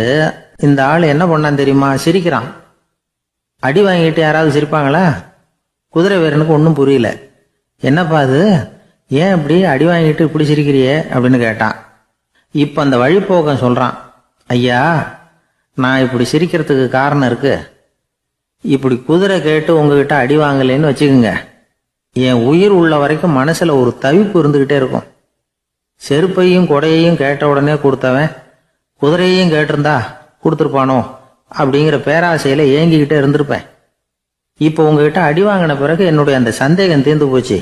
Speaker 2: இந்த ஆள் என்ன பண்ணான் தெரியுமா? சிரிக்கிறான். அடி வாங்கிட்டு யாராவது சிரிப்பாங்களா? குதிரை வீரனுக்கு ஒன்றும் புரியல. என்னப்பா அது, ஏன் இப்படி அடி வாங்கிட்டு இப்படி சிரிக்கிறியே அப்படின்னு கேட்டான். இப்போ அந்த வழிப்போக்கன் சொல்கிறான், ஐயா, நான் இப்படி சிரிக்கிறதுக்கு காரணம் இருக்கு. இப்படி குதிரை கேட்டு உங்ககிட்ட அடி வாங்கலைன்னு வச்சுக்கோங்க, என் உயிர் உள்ள வரைக்கும் மனசில் ஒரு தவிப்பு இருந்துக்கிட்டே இருக்கும். செருப்பையும் கொடையையும் கேட்ட உடனே கொடுத்தவன் குதிரையையும் கேட்டிருந்தா கொடுத்துருப்பானோ அப்படிங்கிற பேராசையில் ஏங்கிக்கிட்டே இருந்திருப்பேன். இப்போ உங்ககிட்ட அடி வாங்கின பிறகு என்னுடைய அந்த சந்தேகம் தீர்ந்து போச்சு.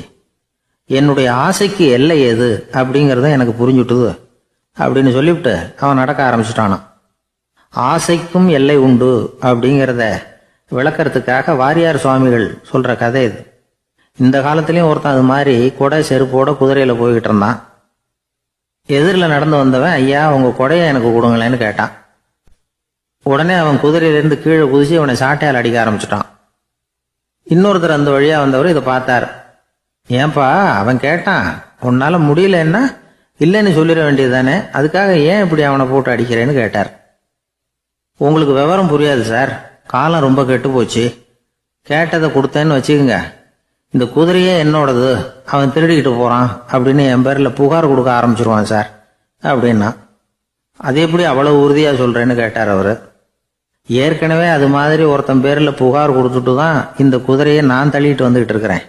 Speaker 2: என்னுடைய ஆசைக்கு எல்லை எது அப்படிங்கிறத எனக்கு புரிஞ்சுட்டுது அப்படின்னு சொல்லிவிட்டு அவன் நடக்க ஆரம்பிச்சிட்டானான். ஆசைக்கும் எல்லை உண்டு அப்படிங்கிறத விளக்கறதுக்காக வாரியார் சுவாமிகள் சொல்கிற கதை இது. இந்த காலத்துலேயும் ஒருத்தன் அது மாதிரி கொடை செருப்போட குதிரையில் போய்கிட்டு இருந்தான். எதிரில் நடந்து வந்தவன், ஐயா, உங்கள் கொடையை எனக்கு கொடுங்களேன்னு கேட்டான். உடனே அவன் குதிரையிலேருந்து கீழே குதிச்சு அவனை சாட்டையால் அடிக்க ஆரம்பிச்சிட்டான். இன்னொருத்தர் அந்த வழியாக வந்தவர் இதை பார்த்தார். ஏன்பா, அவன் கேட்டான், உன்னால் முடியலன்னா இல்லைன்னு சொல்லிட வேண்டியது தானே, அதுக்காக ஏன் இப்படி அவனை போட்டு அடிக்கிறேன்னு கேட்டார். உங்களுக்கு விவரம் புரியாது சார், காலம் ரொம்ப கெட்டு போச்சு. கேட்டதை கொடுத்தேன்னு வச்சுக்கோங்க, இந்த குதிரையே என்னோடது, அவன் திருடிக்கிட்டு போகிறான் அப்படின்னு என் பேரில் புகார் கொடுக்க ஆரம்பிச்சிருவான் சார் அப்படின்னா. அது எப்படி அவ்வளோ உறுதியாக சொல்கிறேன்னு கேட்டார் அவர். ஏற்கனவே அது மாதிரி ஒருத்தன் பேரில் புகார் கொடுத்துட்டு தான் இந்த குதிரையை நான் தள்ளிட்டு வந்துக்கிட்டு இருக்கிறேன்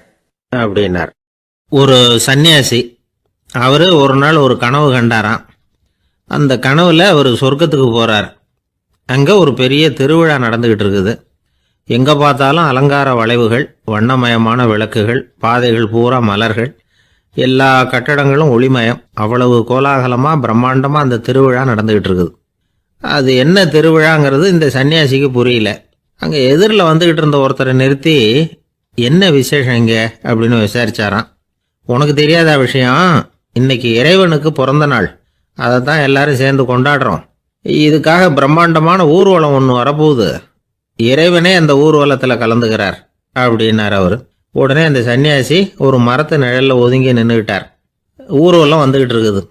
Speaker 2: அப்படின்னார். ஒரு சன்னியாசி, அவர் ஒரு நாள் ஒரு கனவு கண்டாராம். அந்த கனவில் அவர் சொர்க்கத்துக்கு போகிறார். அங்கே ஒரு பெரிய திருவிழா நடந்துக்கிட்டு இருக்குது. எங்கே பார்த்தாலும் அலங்கார வளைவுகள், வண்ணமயமான விளக்குகள், பாதைகள் பூரா மலர்கள், எல்லா கட்டடங்களும் ஒளிமயம். அவ்வளவு கோலாகலமாக பிரம்மாண்டமாக அந்த திருவிழா நடந்துக்கிட்டு இருக்குது. அது என்ன திருவிழாங்கிறது இந்த சன்னியாசிக்கு புரியல. அங்கே எதிரில் வந்துக்கிட்டு இருந்த ஒருத்தரை நிறுத்தி, என்ன விசேஷம் இங்கே அப்படின்னு விசாரிச்சாராம். உனக்கு தெரியாத விஷயம், இன்னைக்கு இறைவனுக்கு பிறந்த நாள், அதை தான் எல்லாரும் சேர்ந்து கொண்டாடுறோம். இதுக்காக பிரம்மாண்டமான ஊர்வலம் ஒன்று வரப்போகுது. இறைவனே அந்த ஊர்வலத்தில் கலந்துக்கிறார் அப்படின்னார் அவர். உடனே அந்த சன்னியாசி ஒரு மரத்து நிழலில் ஒதுங்கி நின்றுக்கிட்டார். ஊர்வலம் வந்துக்கிட்டு இருக்குது.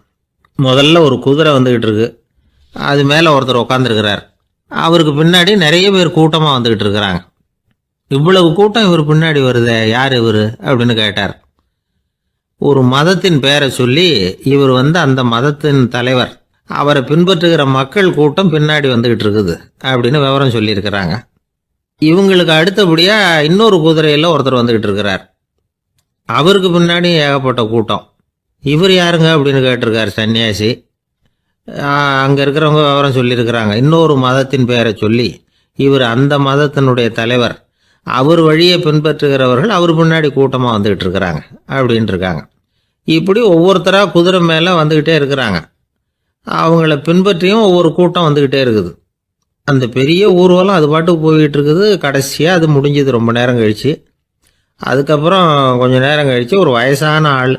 Speaker 2: முதல்ல ஒரு குதிரை வந்துக்கிட்டு இருக்கு. அது மேலே ஒருத்தர் உட்காந்துருக்கிறார். அவருக்கு பின்னாடி நிறைய பேர் கூட்டமாக வந்துக்கிட்டு இருக்கிறாங்க. இவ்வளவு கூட்டம் இவர் பின்னாடி வருதே, யார் இவர் அப்படின்னு கேட்டார். ஒரு மதத்தின் பேரை சொல்லி, இவர் அந்த மதத்தின் தலைவர், அவரை பின்பற்றுகிற மக்கள் கூட்டம் பின்னாடி வந்துக்கிட்டு இருக்குது அப்படின்னு விவரம் சொல்லியிருக்கிறாங்க. இவங்களுக்கு அடுத்தபடியாக இன்னொரு குதிரையில் ஒருத்தர் வந்துக்கிட்டு இருக்கிறார். அவருக்கு பின்னாடி ஏகப்பட்ட கூட்டம். இவர் யாருங்க அப்படின்னு கேட்டிருக்கார் சன்னியாசி. அங்கே இருக்கிறவங்க விவரம் சொல்லியிருக்கிறாங்க. இன்னொரு மதத்தின் பெயரை சொல்லி, இவர் அந்த மதத்தினுடைய தலைவர், அவர் வழியை பின்பற்றுகிறவர்கள் அவர் பின்னாடி கூட்டமாக வந்துக்கிட்டு இருக்கிறாங்க அப்படின்ட்டு இருக்காங்க. இப்படி ஒவ்வொருத்தராக குதிரை மேலே வந்துக்கிட்டே இருக்கிறாங்க. அவங்கள பின்பற்றியும் ஒவ்வொரு கூட்டம் வந்துக்கிட்டே இருக்குது. அந்த பெரிய ஊர்வலம் அது பாட்டுக்கு போய்கிட்டு இருக்குது. கடைசியாக அது முடிஞ்சது ரொம்ப நேரம் கழித்து. அதுக்கப்புறம் கொஞ்சம் நேரம் கழித்து ஒரு வயசான ஆள்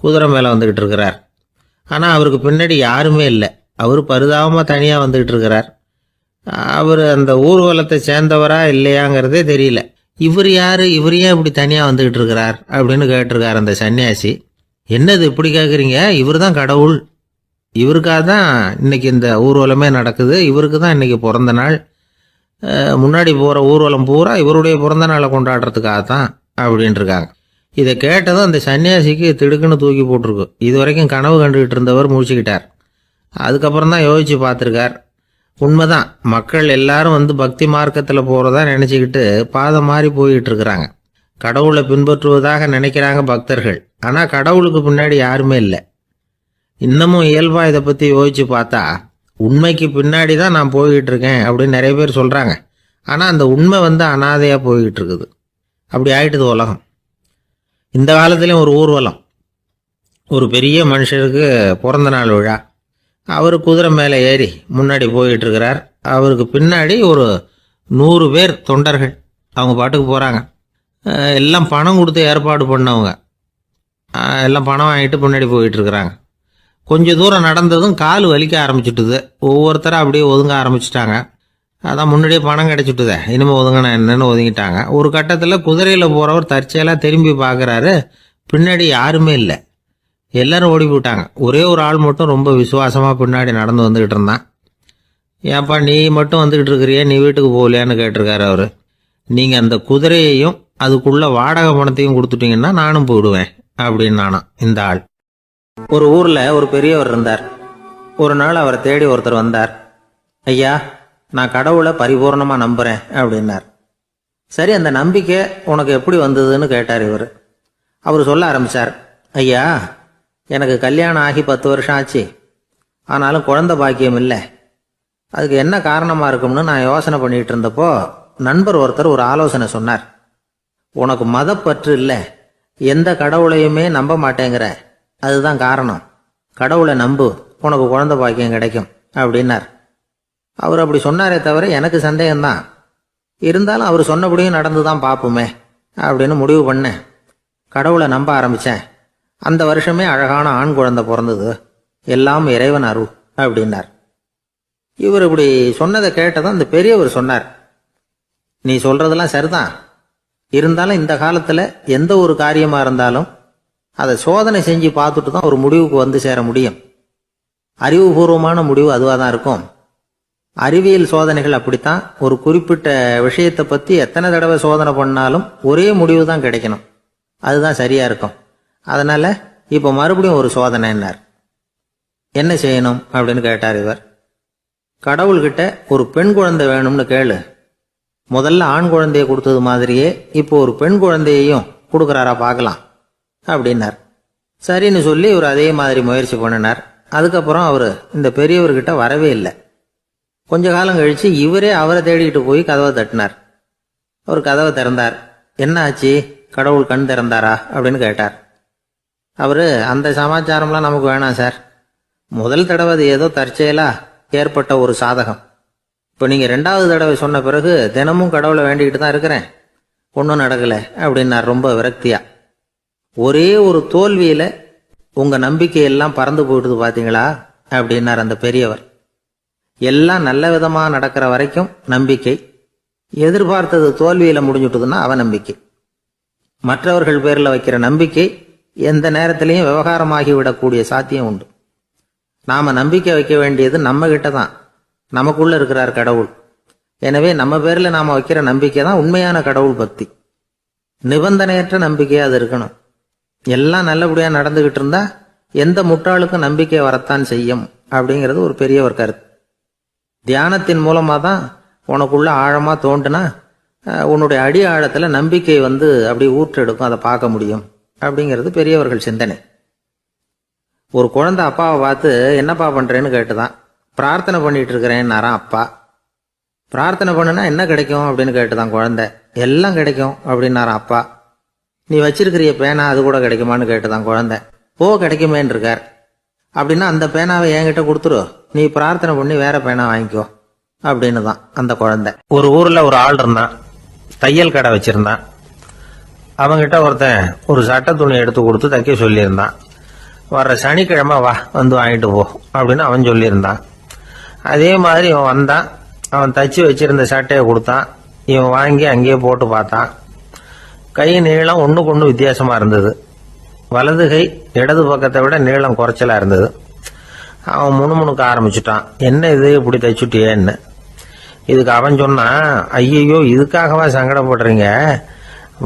Speaker 2: குதிரை மேலே வந்துக்கிட்டு இருக்கிறார். ஆனால் அவருக்கு பின்னாடி யாருமே இல்லை. அவர் பரிதாபமாக தனியாக வந்துக்கிட்டு இருக்கிறார். அவர் அந்த ஊர்வலத்தை சேர்ந்தவரா இல்லையாங்கிறதே தெரியல. இவர் யார், இவர் ஏன் இப்படி தனியாக வந்துக்கிட்டு இருக்கிறார் அப்படின்னு கேட்டிருக்கார் அந்த சன்னியாசி. என்னது இப்படி கேட்குறீங்க? இவர் தான் கடவுள். இவருக்காக தான் இன்னைக்கு இந்த ஊர்வலமே நடக்குது. இவருக்கு தான் இன்னைக்கு பிறந்த நாள். முன்னாடி போகிற ஊர்வலம் பூரா இவருடைய பிறந்த நாளை கொண்டாடுறதுக்காக தான் அப்படின்ட்டுருக்காங்க. இதை கேட்டதும் அந்த சன்னியாசிக்கு திடுக்குன்னு தூக்கி போட்டிருக்கு. இது வரைக்கும் கனவு கண்டுகிட்டு இருந்தவர் முடிச்சுக்கிட்டார். அதுக்கப்புறம் தான் யோசித்து பார்த்துருக்கார். உண்மைதான், மக்கள் எல்லாரும் வந்து பக்தி மார்க்கத்தில் போகிறதா நினச்சிக்கிட்டு பாதம் மாறி போயிட்டு இருக்கிறாங்க. கடவுளை பின்பற்றுவதாக நினைக்கிறாங்க பக்தர்கள். ஆனால் கடவுளுக்கு பின்னாடி யாருமே இல்லை. இன்னமும் இயல்பாக இதை பற்றி யோசித்து பார்த்தா உண்மைக்கு பின்னாடி தான் நான் போய்கிட்டு இருக்கேன் அப்படின்னு நிறைய பேர் சொல்கிறாங்க. ஆனால் அந்த உண்மை வந்து அனாதையாக போய்கிட்டு இருக்குது. அப்படி ஆயிட்டுது உலகம். இந்த காலத்துலேயும் ஒரு ஊர்வலம். ஒரு பெரிய மனுஷருக்கு பிறந்த நாள் விழா. அவர் குதிரை மேலே ஏறி முன்னாடி போயிட்டு இருக்கிறார். அவருக்கு பின்னாடி ஒரு 100 பேர் தொண்டர்கள் அவங்க பாட்டுக்கு போகிறாங்க. எல்லாம் பணம் கொடுத்து ஏற்பாடு பண்ணவங்க. எல்லாம் பணம் வாங்கிட்டு முன்னாடி போயிட்டுருக்குறாங்க. கொஞ்சம் தூரம் நடந்ததும் கால் வலிக்க ஆரம்பிச்சுட்டுது. ஒவ்வொருத்தரும் அப்படியே ஒதுங்க ஆரம்பிச்சிட்டாங்க. அதான் முன்னாடியே பணம் கிடச்சிட்டுதே, இனிமேல் ஒதுங்கினா என்னன்னு ஒதுங்கிட்டாங்க. ஒரு கட்டத்தில் குதிரையில் போகிறவர் தற்செயலாக திரும்பி பார்க்குறாரு. பின்னாடி யாருமே இல்லை. எல்லாரும் ஓடி போயிட்டாங்க. ஒரே ஒரு ஆள் மட்டும் ரொம்ப விசுவாசமாக பின்னாடி நடந்து வந்துக்கிட்டு இருந்தான். ஏன்ப்பா நீ மட்டும் வந்துக்கிட்டு இருக்கிறியே, நீ வீட்டுக்கு போகலையான்னு கேட்டிருக்காரு அவர். நீங்கள் அந்த குதிரையையும் அதுக்குள்ள வாடகை பணத்தையும் கொடுத்துட்டீங்கன்னா நானும் போயிடுவேன் அப்படின்னு நானாம் இந்த ஆள். ஒரு ஊரில் ஒரு பெரியவர் இருந்தார். ஒரு நாள் அவரை தேடி ஒருத்தர் வந்தார். ஐயா, நான் கடவுளை பரிபூர்ணமாக நம்புகிறேன் அப்படின்னார். சரி, அந்த நம்பிக்கை உனக்கு எப்படி வந்ததுன்னு கேட்டார் இவர். அவர் சொல்ல ஆரம்பித்தார். ஐயா, எனக்கு கல்யாணம் ஆகி 10 வருஷம் ஆச்சு. ஆனாலும் குழந்தை பாக்கியம் இல்லை. அதுக்கு என்ன காரணமாக இருக்கும்னு நான் யோசனை பண்ணிகிட்டு இருந்தப்போ நண்பர் ஒருத்தர் ஒரு ஆலோசனை சொன்னார். உனக்கு மதப்பற்று இல்லை, எந்த கடவுளையுமே நம்ப மாட்டேங்கிற, அதுதான் காரணம். கடவுளை நம்பு, உனக்கு குழந்தை பாக்கியம் கிடைக்கும் அப்படின்னார். அவர் அப்படி சொன்னாரே தவிர எனக்கு சந்தேகம்தான். இருந்தாலும் அவர் சொன்னபடியும் நடந்து தான் பார்ப்போமே அப்படின்னு முடிவு பண்ணேன். கடவுளை நம்ப ஆரம்பித்தேன். அந்த வருஷமே அழகான ஆண் குழந்தை பிறந்தது. எல்லாம் இறைவன் அருள் அப்படின்னார். இவர் இப்படி சொன்னதை கேட்டதும் அந்த பெரியவர் சொன்னார். நீ சொல்றதெல்லாம் சரிதான். இருந்தாலும் இந்த காலத்தில் எந்த ஒரு காரியமாக இருந்தாலும் அதை சோதனை செஞ்சு பார்த்துட்டு தான் ஒரு முடிவுக்கு வந்து சேர முடியும். அறிவுபூர்வமான முடிவு அதுவாக தான் இருக்கும். அறிவியல் சோதனைகள் அப்படித்தான். ஒரு குறிப்பிட்ட விஷயத்தை பற்றி எத்தனை தடவை சோதனை பண்ணாலும் ஒரே முடிவு தான் கிடைக்கணும். அதுதான் சரியாக இருக்கும். அதனால் இப்போ மறுபடியும் ஒரு சோதனைன்னார். என்ன செய்யணும் அப்படின்னு கேட்டார் இவர். கடவுள்கிட்ட ஒரு பெண் குழந்தை வேணும்னு கேளு. முதல்ல ஆண் குழந்தையை கொடுத்தது மாதிரியே இப்போ ஒரு பெண் குழந்தையையும் கொடுக்குறாரா பார்க்கலாம் அப்படின்னார். சரின்னு சொல்லி இவர் அதே மாதிரி முயற்சி பண்ணினார். அதுக்கப்புறம் அவர் இந்த பெரியவர்கிட்ட வரவே இல்லை. கொஞ்ச காலம் கழித்து இவரே அவரை தேடிக்கிட்டு போய் கதவை தட்டினார். அவர் கதவை திறந்தார். என்ன ஆச்சு, கடவுள் கண் திறந்தாரா அப்படின்னு கேட்டார். அவர், அந்த சமாச்சாரம்லாம் நமக்கு வேணாம் சார். முதல் தடவை அது ஏதோ தற்செயலாக ஏற்பட்ட ஒரு சாதகம். இப்போ நீங்கள் 2வது தடவை சொன்ன பிறகு தினமும் கடவுளை வேண்டிக்கிட்டு தான் இருக்கிறேன், ஒன்றும் நடக்கலை அப்படின்னார் ரொம்ப விரக்தியா. ஒரே ஒரு தோல்வியில் உங்கள் நம்பிக்கையெல்லாம் பறந்து போயிடுது பார்த்தீங்களா அப்படின்னார் அந்த பெரியவர். எல்லாம் நல்ல விதமாக நடக்கிற வரைக்கும் நம்பிக்கை, எதிர்பார்த்தது தோல்வியில் முடிஞ்சுட்டுதுன்னா அவநம்பிக்கை. மற்றவர்கள் பேரில் வைக்கிற நம்பிக்கை எந்த நேரத்திலையும் விவகாரமாகி விடக்கூடிய சாத்தியம் உண்டு. நாம் நம்பிக்கை வைக்க வேண்டியது நம்ம கிட்ட தான். நமக்குள்ள இருக்கிறார் கடவுள். எனவே நம்ம பேரில் நாம் வைக்கிற நம்பிக்கை தான் உண்மையான கடவுள் பக்தி. நிபந்தனையற்ற நம்பிக்கையாக அது இருக்கணும். எல்லாம் நல்லபடியாக நடந்துகிட்டு இருந்தா எந்த முட்டாளுக்கும் நம்பிக்கை வரத்தான் செய்யும் அப்படிங்கிறது ஒரு பெரியவர் கருத்து. தியானத்தின் மூலமாக தான் உனக்குள்ள ஆழமாக தோண்டுனா உன்னுடைய அடி ஆழத்தில் நம்பிக்கை வந்து அப்படி ஊற்றெடுக்கும், அதை பார்க்க முடியும் அப்படிங்கிறது பெரியவர்கள் சிந்தனை. ஒரு குழந்தை அப்பாவை பார்த்து என்னப்பா பண்ணுறேன்னு கேட்டுதான். பிரார்த்தனை பண்ணிட்டு இருக்கிறேன்னாராம் அப்பா. பிரார்த்தனை பண்ணுனா என்ன கிடைக்கும் அப்படின்னு கேட்டுதான் குழந்தை. எல்லாம் கிடைக்கும் அப்படின்னாராம் அப்பா. நீ வச்சிருக்கிறிய பேனா அது கூட கிடைக்குமான்னு கேட்டுதான் குழந்தை. கிடைக்குமேன்னு இருக்கார். அப்படின்னா அந்த பேனாவை என்கிட்ட கொடுத்துரு, நீ பிரார்த்தனை பண்ணி வேற பேனா வாங்கிக்கோ அப்படின்னு தான் அந்த குழந்தை. ஒரு ஊரில் ஒரு ஆள் இருந்தான், தையல் கடை வச்சிருந்தான். அவங்கிட்ட ஒருத்தன் ஒரு சட்டை துணி எடுத்து கொடுத்து தைக்க சொல்லியிருந்தான். வர்ற சனிக்கிழமை வா வந்து வாங்கிட்டு போ அப்படின்னு அவன் சொல்லியிருந்தான். அதே மாதிரி இவன் வந்தான். அவன் தச்சு வச்சிருந்த சட்டையை கொடுத்தான். இவன் வாங்கி அங்கேயே போட்டு பார்த்தான். கை நீளம் ஒன்றுக்கு ஒன்று வித்தியாசமாக இருந்தது. வலது கை இடது பக்கத்தை விட நீளம் குறைச்சலாக இருந்தது. அவன் முணுமுணுக்க ஆரம்பிச்சுட்டான். என்ன இது இப்படி தைச்சுட்டியேன்னு. இதுக்கு அவன் சொன்னான், ஐயையோ இதுக்காகவா சங்கடப்படுறீங்க,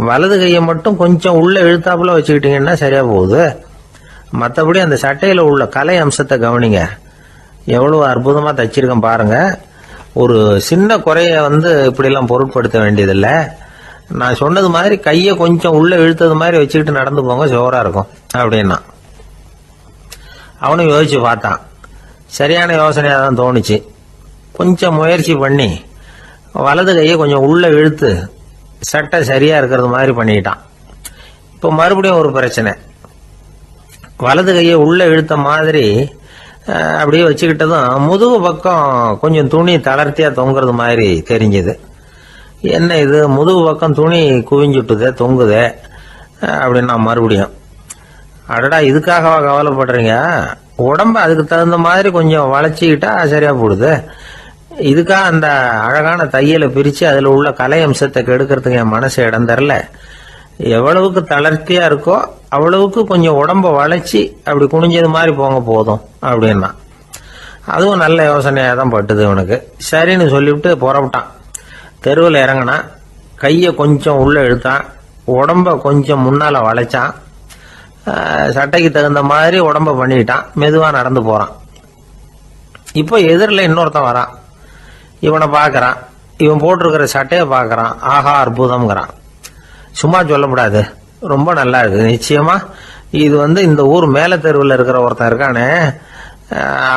Speaker 2: வலது கையை மட்டும் கொஞ்சம் உள்ள இழுத்தாப்புல வச்சுக்கிட்டீங்கன்னா சரியா போகுது. மற்றபடி அந்த சட்டையில் உள்ள கலை அம்சத்தை கவனிங்க, எவ்வளவு அற்புதமாக தைச்சிருக்கேன் பாருங்க. ஒரு சின்ன குறைய இப்படிலாம் பொருட்படுத்த வேண்டியதில்லை. நான் சொன்னது மாதிரி கையை கொஞ்சம் உள்ள இழுத்தது மாதிரி வச்சுக்கிட்டு நடந்து போங்க, ஜோரா இருக்கும் அப்படின்னா. அவனும் யோசிச்சு பார்த்தான். சரியான யோசனையாக தான் தோணுச்சு. கொஞ்சம் முயற்சி பண்ணி வலது கையை கொஞ்சம் உள்ள இழுத்து சட்டை சரியா இருக்கிறது மாதிரி பண்ணிட்டான். இப்போ மறுபடியும் ஒரு பிரச்சனை. வலது கையை உள்ள இழுத்த மாதிரி அப்படியே வச்சுக்கிட்டதும் முதுகு பக்கம் கொஞ்சம் துணி தளர்த்தியா தொங்குறது மாதிரி தெரிஞ்சது. என்ன இது, முதுகு பக்கம் துணி குவிஞ்சுட்டுதே தொங்குதே அப்படின்னா மறுபடியும், அடடா இதுக்காகவா கவலைப்படுறீங்க, உடம்ப அதுக்கு தகுந்த மாதிரி கொஞ்சம் வளைச்சிக்கிட்டா சரியா போடுது. இதுக்காக அந்த அழகான தையலை பிரிச்சு அதுல உள்ள கலை அம்சத்தை கெடுக்கிறதுக்கு என் மனசு இடம் தரல. எவ்வளவுக்கு தளர்த்தியா இருக்கோ அவ்வளவுக்கு கொஞ்சம் உடம்ப வளைச்சி அப்படி குனிஞ்சது மாதிரி போங்க போதும் அப்படின்னா. அதுவும் நல்ல யோசனையா தான் பட்டுது இவனுக்கு. சரின்னு சொல்லிவிட்டு புறப்பட்டான். தெருவில் இறங்கினான். கையை கொஞ்சம் உள்ள இழுத்தான். உடம்ப கொஞ்சம் முன்னால வளைச்சான். சட்டைக்கு தகுந்த மாதிரி உடம்ப பண்ணிட்டான். மெதுவா நடந்து போறான். இப்போ எதிரில் இன்னொருத்தன் வரான். இவனை பார்க்கறான். இவன் போட்டிருக்கிற சட்டையை பார்க்கறான். ஆஹா அற்புதம்ங்கிறான். சும்மா சொல்லக்கூடாது, ரொம்ப நல்லா இருக்கு நிச்சயமா. இது இந்த ஊர் மேல தெருவில் இருக்கிற ஒருத்தன் இருக்கானே,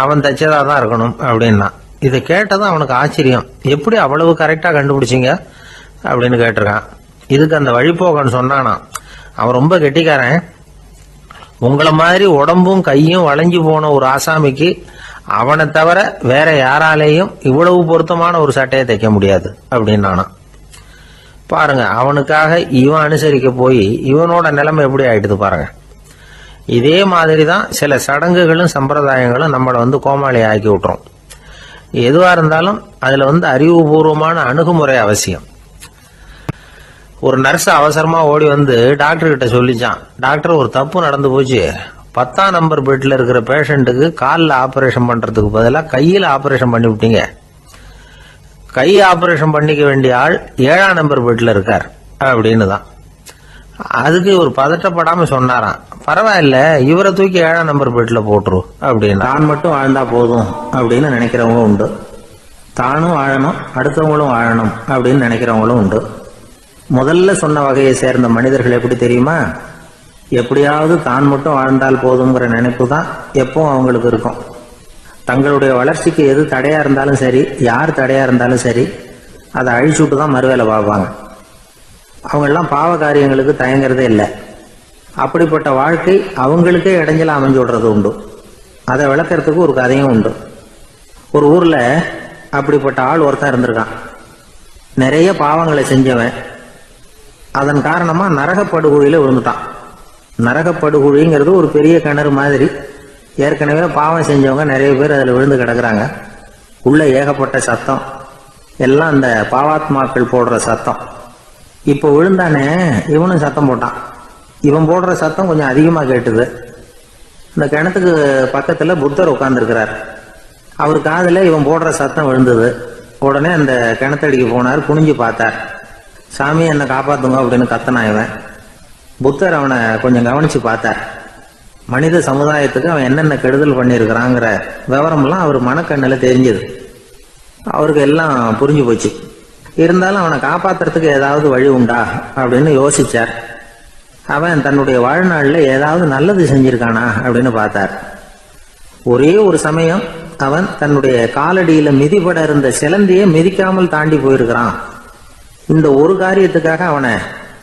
Speaker 2: அவன் தைச்சதா தான் இருக்கணும் அப்படின்னா. இதை கேட்டதும் அவனுக்கு ஆச்சரியம். எப்படி அவ்வளவு கரெக்டா கண்டுபிடிச்சிங்க அப்படின்னு கேட்டிருக்கான். இதுக்கு அந்த வழிபோக்கன்னு சொன்னானா, அவன் ரொம்ப கெட்டிக்காரன். உங்களை மாதிரி உடம்பும் கையும் வளைஞ்சு போன ஒரு ஆசாமிக்கு அவனை தவிர வேற யாராலேயும் இவ்வளவு பொருத்தமான ஒரு சட்டையை தைக்க முடியாது அப்படின்னானா. பாருங்க, அவனுக்காக இவன் அனுசரிக்க போய் இவனோட நிலைமை எப்படி ஆயிடுது பாருங்க. இதே மாதிரி தான் சில சடங்குகளும் சம்பிரதாயங்களும் நம்மளை கோமாளி ஆக்கி விட்டுரும். எதுவா இருந்தாலும் அதுல அறிவுபூர்வமான அணுகுமுறை அவசியம். ஒரு நர்ஸ் அவசரமா ஓடி டாக்டர் கிட்ட சொல்லிச்சான், டாக்டர் ஒரு தப்பு நடந்து போச்சு, 10ஆம் நம்பர் பெட்ல இருக்கிற பேஷண்ட்டுக்கு காலில் ஆபரேஷன் பண்றதுக்கு பதிலாக கையில் ஆபரேஷன் பண்ணி விட்டீங்க. கை ஆபரேஷன் பண்ணிக்க வேண்டிய ஆள் 7ஆம் நம்பர் பெட்ல இருக்கார் அப்படின்னு தான். அதுக்கு ஒரு பதட்டப்படாம சொன்னாராம், பரவாயில்ல இவரை தூக்கி 7ஆம் நம்பர் பெட்ல போட்டுரு அப்படின்னு. தான் மட்டும் வாழ்ந்தா போதும் அப்படின்னு நினைக்கிறவங்க உண்டு. தானும் வாழணும் அடுத்தவங்களும் வாழணும் அப்படின்னு நினைக்கிறவங்களும் உண்டு. முதல்ல சொன்ன வகையை சேர்ந்த மனிதர்கள் எப்படி தெரியுமா, எப்படியாவது தான் மட்டும் வாழ்ந்தால் போதுங்கிற நினைப்பு தான் எப்பவும் அவங்களுக்கு இருக்கும். தங்களுடைய வளர்ச்சிக்கு எது தடையா இருந்தாலும் சரி, யார் தடையா இருந்தாலும் சரி, அதை அழிச்சுட்டு தான் மறுவேலை பார்ப்பாங்க. அவங்க எல்லாம் பாவ காரியங்களுக்கு தயங்குறதே இல்லை. அப்படிப்பட்ட வாழ்க்கை அவங்களுக்கே இடைஞ்சல அமைஞ்சு விடுறது உண்டு. அதை விளக்கறதுக்கு ஒரு கதையும் உண்டு. ஒரு ஊர்ல அப்படிப்பட்ட ஆள் ஒருத்தன் இருந்திருக்கான். நிறைய பாவங்களை செஞ்சவன். அதன் காரணமா நரகப்படுகொழியில விழுந்துட்டான். நரகப்படுகொழிங்கிறது ஒரு பெரிய கிணறு மாதிரி. ஏற்கனவே பாவம் செஞ்சவங்க நிறைய பேர் அதுல விழுந்து கிடக்குறாங்க. உள்ள ஏகப்பட்ட சத்தம், எல்லாம் அந்த பாவாத்மாக்கள் போடுற சத்தம். இப்போ விழுந்தானே இவனும் சத்தம் போட்டான். இவன் போடுற சத்தம் கொஞ்சம் அதிகமா கேட்டுது. இந்த கிணத்துக்கு பக்கத்துல புத்தர் உட்கார்ந்துருக்கிறார். அவர் காதுல இவன் போடுற சத்தம் விழுந்தது. உடனே அந்த கிணத்தடிக்கு போனார். குனிஞ்சு பார்த்தார். சாமி என்னை காப்பாத்துங்க அப்படின்னு கத்தனா இவன். புத்தர் அவனை கொஞ்சம் கவனிச்சு பார்த்தார். மனித சமுதாயத்துக்கு அவன் என்னென்ன கெடுதல் பண்ணியிருக்கிறாங்கிற விவரம்லாம் அவர் மனக்கண்ணில் தெரிஞ்சது. அவருக்கு எல்லாம் புரிஞ்சு போச்சு. இருந்தாலும் அவனை காப்பாத்துறதுக்கு ஏதாவது வழி உண்டா அப்படின்னு யோசிச்சார். அவன் தன்னுடைய வாழ்நாளில் ஏதாவது நல்லது செஞ்சிருக்கானா அப்படின்னு பார்த்தார். ஒரே ஒரு சமயம் அவன் தன்னுடைய காலடியில மிதிபட இருந்த சிலந்தியை மிதிக்காமல் தாண்டி போயிருக்கிறான். இந்த ஒரு காரியத்துக்காக அவனை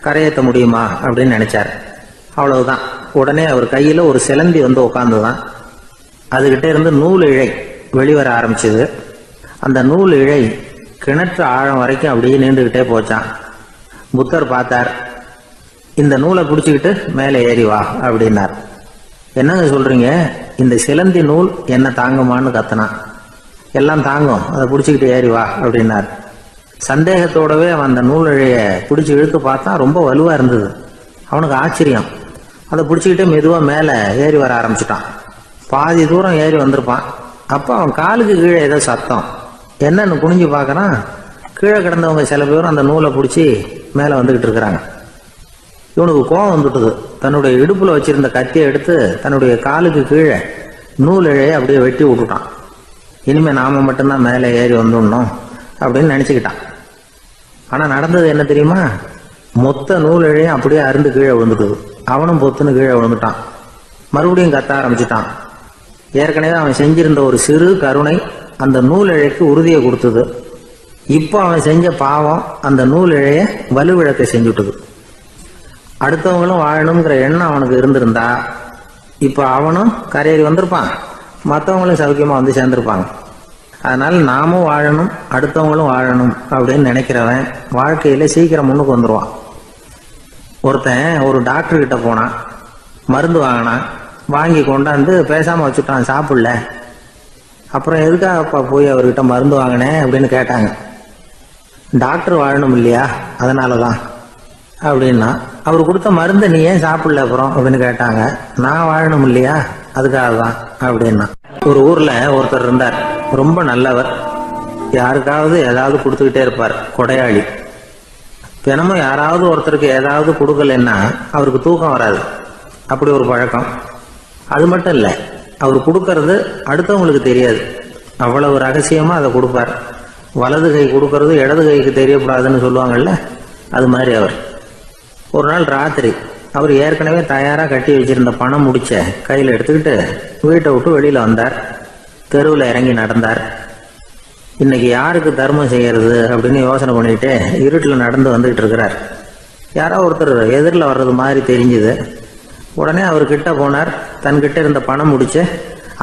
Speaker 2: கரையேற்ற முடியுமா அப்படின்னு நினைச்சார். அவ்வளவுதான். உடனே அவர் கையில ஒரு சிலந்தி உட்கார்ந்துதான். அதுகிட்ட இருந்து நூல் இழை வெளிவர ஆரம்பிச்சது. அந்த நூல் இழை கிணற்று ஆழம் வரைக்கும் அப்படியே நீண்டுகிட்டே போச்சான். புத்தர் பார்த்தார். இந்த நூலை பிடிச்சுக்கிட்டு மேலே ஏறி வா அப்படின்னார். என்னங்க சொல்றீங்க, இந்த சிலந்தி நூல் என்ன தாங்குமான்னு கத்தனான். எல்லாம் தாங்கும், அதை பிடிச்சிக்கிட்டு ஏறி வா அப்படின்னார். சந்தேகத்தோடவே அவன் அந்த நூல் இழைய பிடிச்சி இழுத்து பார்த்தான். ரொம்ப வலுவா இருந்தது. அவனுக்கு ஆச்சரியம். அதை பிடிச்சிக்கிட்டே மெதுவா மேல ஏறி வர ஆரம்பிச்சுட்டான். பாதி தூரம் ஏறி வந்திருப்பான். அப்போ அவன் காலுக்கு கீழே ஏதோ சத்தம். என்னன்னு குனிஞ்சு பார்க்கறான். கீழே கிடந்தவங்க சில பேரும் அந்த நூலை பிடிச்சி மேலே வந்துகிட்டு இருக்கிறாங்க. இவனுக்கு கோபம் வந்துட்டுது. தன்னுடைய இடுப்புல வச்சிருந்த கத்தியை எடுத்து தன்னுடைய காலுக்கு கீழே நூல் இழையை அப்படியே வெட்டி விட்டுட்டான். இனிமே நாம மட்டும்தான் மேலே ஏறி வந்துடணும் அப்படின்னு நினைச்சுக்கிட்டான். ஆனா நடந்தது என்ன தெரியுமா? மொத்த நூல் இழையும் அப்படியே அருந்து கீழே விழுந்துட்டுது. அவனும் பொத்துன்னு கீழே விழுந்துட்டான். மறுபடியும் கத்த ஆரம்பிச்சுட்டான். ஏற்கனவே அவன் செஞ்சிருந்த ஒரு சிறு கருணை அந்த நூல் இழைக்கு உறுதியை கொடுத்தது. இப்போ அவன் செஞ்ச பாவம் அந்த நூல் இழைய வலுவிழக்க செஞ்சுட்டுது. அடுத்தவங்களும் வாழணுங்கிற எண்ணம் அவனுக்கு இருந்திருந்தா இப்போ அவனும் கரையேறி வந்திருப்பான், மற்றவங்களும் சௌக்கியமா வந்து சேர்ந்திருப்பாங்க. அதனால நாமும் வாழணும், அடுத்தவங்களும் வாழணும் அப்படின்னு நினைக்கிறவன் வாழ்க்கையில சீக்கிரம் முன்னுக்கு வந்துடுவான். ஒருத்தன் ஒரு டாக்டர் கிட்ட போனான், மருந்து வாங்கினான். வாங்கி கொண்டாந்து பேசாம வச்சுட்டான், சாப்பிடல. அப்புறம் எதுக்காகப்பா போய் அவர்கிட்ட மருந்து வாங்கினேன் அப்படின்னு கேட்டாங்க. டாக்டர் வாழணும் இல்லையா, அதனாலதான் அப்படின்னா. அவர் கொடுத்த மருந்து நீ ஏன் சாப்பிடல அப்புறம் அப்படின்னு கேட்டாங்க. நான் வாழணும் இல்லையா, அதுக்காக தான் அப்படின்னா. ஒரு ஊர்ல ஒருத்தர் இருந்தார், ரொம்ப நல்லவர். யாருக்காவது ஏதாவது கொடுத்துக்கிட்டே இருப்பார், கொடையாளி. தினமும் யாராவது ஒருத்தருக்கு ஏதாவது கொடுக்கலன்னா அவருக்கு தூக்கம் வராது. அப்படி ஒரு பழக்கம். அது மட்டும் இல்லை, அவர் கொடுக்கறது அடுத்தவங்களுக்கு தெரியாது. அவ்வளவு ரகசியமா அதை கொடுப்பார். வலது கை கொடுக்கறது இடது கைக்கு தெரியக்கூடாதுன்னு சொல்லுவாங்கல்ல, அது மாதிரி அவர். ஒரு நாள் ராத்திரி அவர் ஏற்கனவே தயாரா கட்டி வச்சிருந்த பணம் முடிச்ச கையில எடுத்துக்கிட்டு வீட்டை விட்டு வெளியில வந்தார். தெருவில் இறங்கி நடந்தார். இன்னைக்கு யாருக்கு தர்மம் செய்யறது அப்படின்னு யோசனை பண்ணிட்டு இருட்டில் நடந்து வந்துகிட்டு இருக்கிறார். யாரோ ஒருத்தர் எதிரில் வர்றது மாதிரி தெரிஞ்சுது. உடனே அவர் கிட்ட போனார். தன்கிட்ட இருந்த பணம் முடிச்சு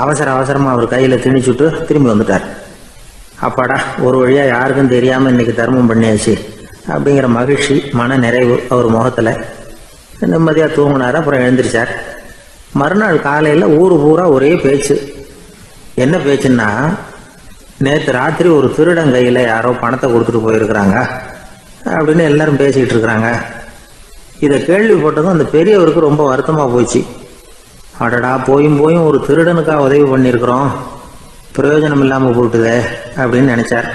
Speaker 2: அவசரமா அவர் கையில திணிச்சுட்டு திரும்பி வந்துட்டார். அப்பாடா, ஒரு வழியா யாருக்கும் தெரியாம இன்னைக்கு தர்மம் பண்ணியாச்சு அப்படிங்கிற மகிழ்ச்சி, மன நிறைவு அவர் முகத்துல. நிம்மதியா தூங்கினார். அப்புறம் எழுந்திரிச்சார். மறுநாள் காலையில ஊரு பூரா ஒரே பேச்சு. என்ன பேச்சுன்னா, நேற்று ராத்திரி ஒரு திருடன் கையில யாரோ பணத்தை கொடுத்துட்டு போயிருக்கிறாங்க அப்படின்னு எல்லாரும் பேசிக்கிட்டு இருக்கிறாங்க. இதை கேள்விப்பட்டதும் அந்த பெரியவருக்கு ரொம்ப வருத்தமா போச்சு. அடடா, போயும் ஒரு திருடனுக்கா உதவி பண்ணியிருக்கிறோம், பிரயோஜனம் இல்லாம போட்டுதே அப்படின்னு நினைச்சார்.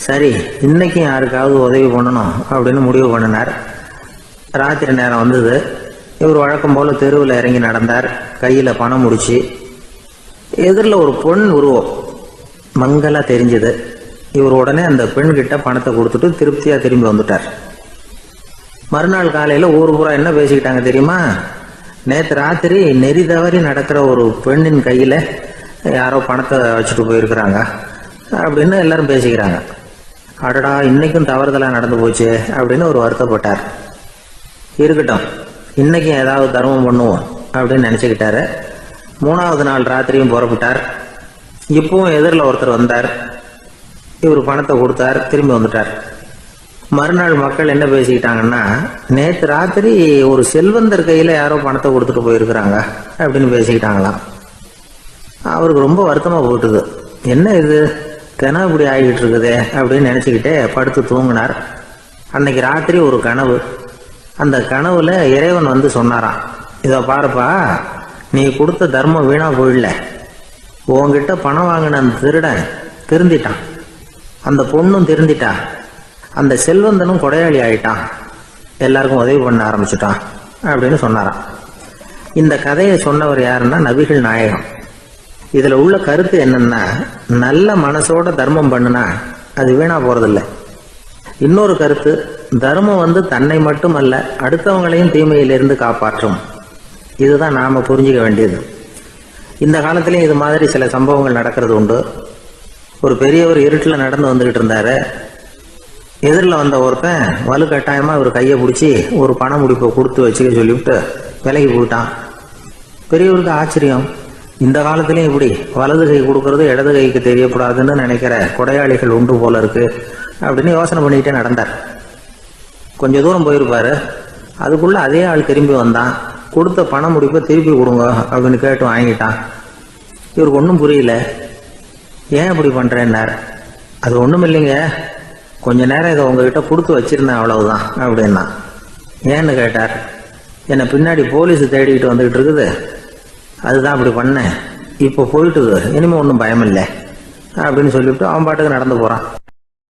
Speaker 2: சரி, இன்னைக்கும் யாருக்காவது உதவி பண்ணணும் அப்படின்னு முடிவு பண்ணினார். ராத்திரி நேரம் வந்தது. இவர் வழக்கம் போல தெருவில் இறங்கி நடந்தார். கையில பணம் முடிச்சு. எதிரில் ஒரு பெண் உருவம் மங்கலா தெரிஞ்சது. இவர் உடனே அந்த பெண் கிட்ட பணத்தை கொடுத்துட்டு திருப்தியா திரும்பி வந்துட்டார். மறுநாள் காலையில ஊர் பூரா என்ன பேசிக்கிட்டாங்க தெரியுமா? நேற்று ராத்திரி நெறி தவறி நடக்கிற ஒரு பெண்ணின் கையில யாரோ பணத்தை வச்சுட்டு போயிருக்கிறாங்க அப்படின்னு எல்லாரும் பேசிக்கிறாங்க. அடடா, இன்னைக்கும் தவறுதலா நடந்து போச்சு அப்படின்னு ஒரு வருத்தப்பட்டார். இருக்கட்டும், இன்னைக்கும் ஏதாவது தர்மம் பண்ணுவோம் அப்படின்னு நினைச்சுக்கிட்டாரு. 3வது நாள் ராத்திரியும் புறப்பட்டார். இப்பவும் எதிரில் ஒருத்தர் வந்தார். இவர் பணத்தை கொடுத்தார், திரும்பி வந்துட்டார். மறுநாள் மக்கள் என்ன பேசிக்கிட்டாங்கன்னா, நேற்று ராத்திரி ஒரு செல்வந்தர் கையில யாரோ பணத்தை கொடுத்துட்டு போயிருக்கிறாங்க அப்படின்னு பேசிக்கிட்டாங்களாம். அவருக்கு ரொம்ப வருத்தமா போட்டுது. என்ன இது, தினம் இப்படி ஆகிட்டு இருக்குதே அப்படின்னு நினைச்சுக்கிட்டே படுத்து தூங்கினார். அன்னைக்கு ராத்திரி ஒரு கனவு. அந்த கனவுல இறைவன் வந்து சொன்னாராம், இதை பாருப்பா, நீ கொடுத்த தர்மம் வீணா போயிடல. உன்கிட்ட பணம் வாங்கின அந்த திருடன் திருந்திட்டான், அந்த பொண்ணும் திருந்திட்டா, அந்த செல்வந்தனும் கொடையாளி ஆயிட்டான், எல்லாருக்கும் உதவி பண்ண ஆரம்பிச்சுட்டான் அப்படின்னு சொன்னாராம். இந்த கதையை சொன்னவர் யாருன்னா நபிகள் நாயகம். இதுல உள்ள கருத்து என்னன்னா, நல்ல மனசோட தர்மம் பண்ணுனா அது வீணா போறதில்லை. இன்னொரு கருத்து, தர்மம் வந்து தன்னை மட்டுமல்ல அடுத்தவங்களையும் தீமையிலிருந்து காப்பாற்றும். இதுதான் நாம புரிஞ்சுக்க வேண்டியது. இந்த காலத்திலயும் இது மாதிரி சில சம்பவங்கள் நடக்கிறது உண்டு. ஒரு பெரியவர் இருட்டில் நடந்து வந்துகிட்டு இருந்தாரு. எதிரில் வந்த ஒருத்தன் வலுக்கட்டாயமா இவர் கையை பிடிச்சி ஒரு பண முடிப்பை கொடுத்து வச்சுக்க சொல்லிவிட்டு விலகி போயிட்டான். பெரியவருக்கு ஆச்சரியம். இந்த காலத்திலயும் இப்படி வலது கை கொடுக்கறது இடது கைக்கு தெரியக்கூடாதுன்னு நினைக்கிற கொடையாளிகள் உண்டு போல இருக்கு அப்படின்னு யோசனை பண்ணிக்கிட்டே நடந்தார். கொஞ்ச தூரம் போயிருப்பாரு. அதுக்குள்ள அதே ஆள் திரும்பி வந்தான். கொடுத்த பண முடிப்பை திருப்பி கொடுங்க அப்படின்னு கேட்டு வாங்கிட்டான். இவருக்கு ஒன்றும் புரியல. ஏன் இப்படி பண்ணுறேன்னார். அது ஒன்றும் இல்லைங்க, கொஞ்ச நேரம் இதை உங்ககிட்ட கொடுத்து வச்சிருந்தேன் அவ்வளவுதான் அப்படின்னா. ஏன்னு கேட்டார். என்னை பின்னாடி போலீஸ் தேடிக்கிட்டு வந்துக்கிட்டு இருக்குது, அதுதான் அப்படி பண்ணேன். இப்போ போயிட்டு இனிமேல் ஒன்றும் பயமில்லை அப்படின்னு சொல்லிவிட்டு அவன் பாட்டுக்கு நடந்து போகிறான்.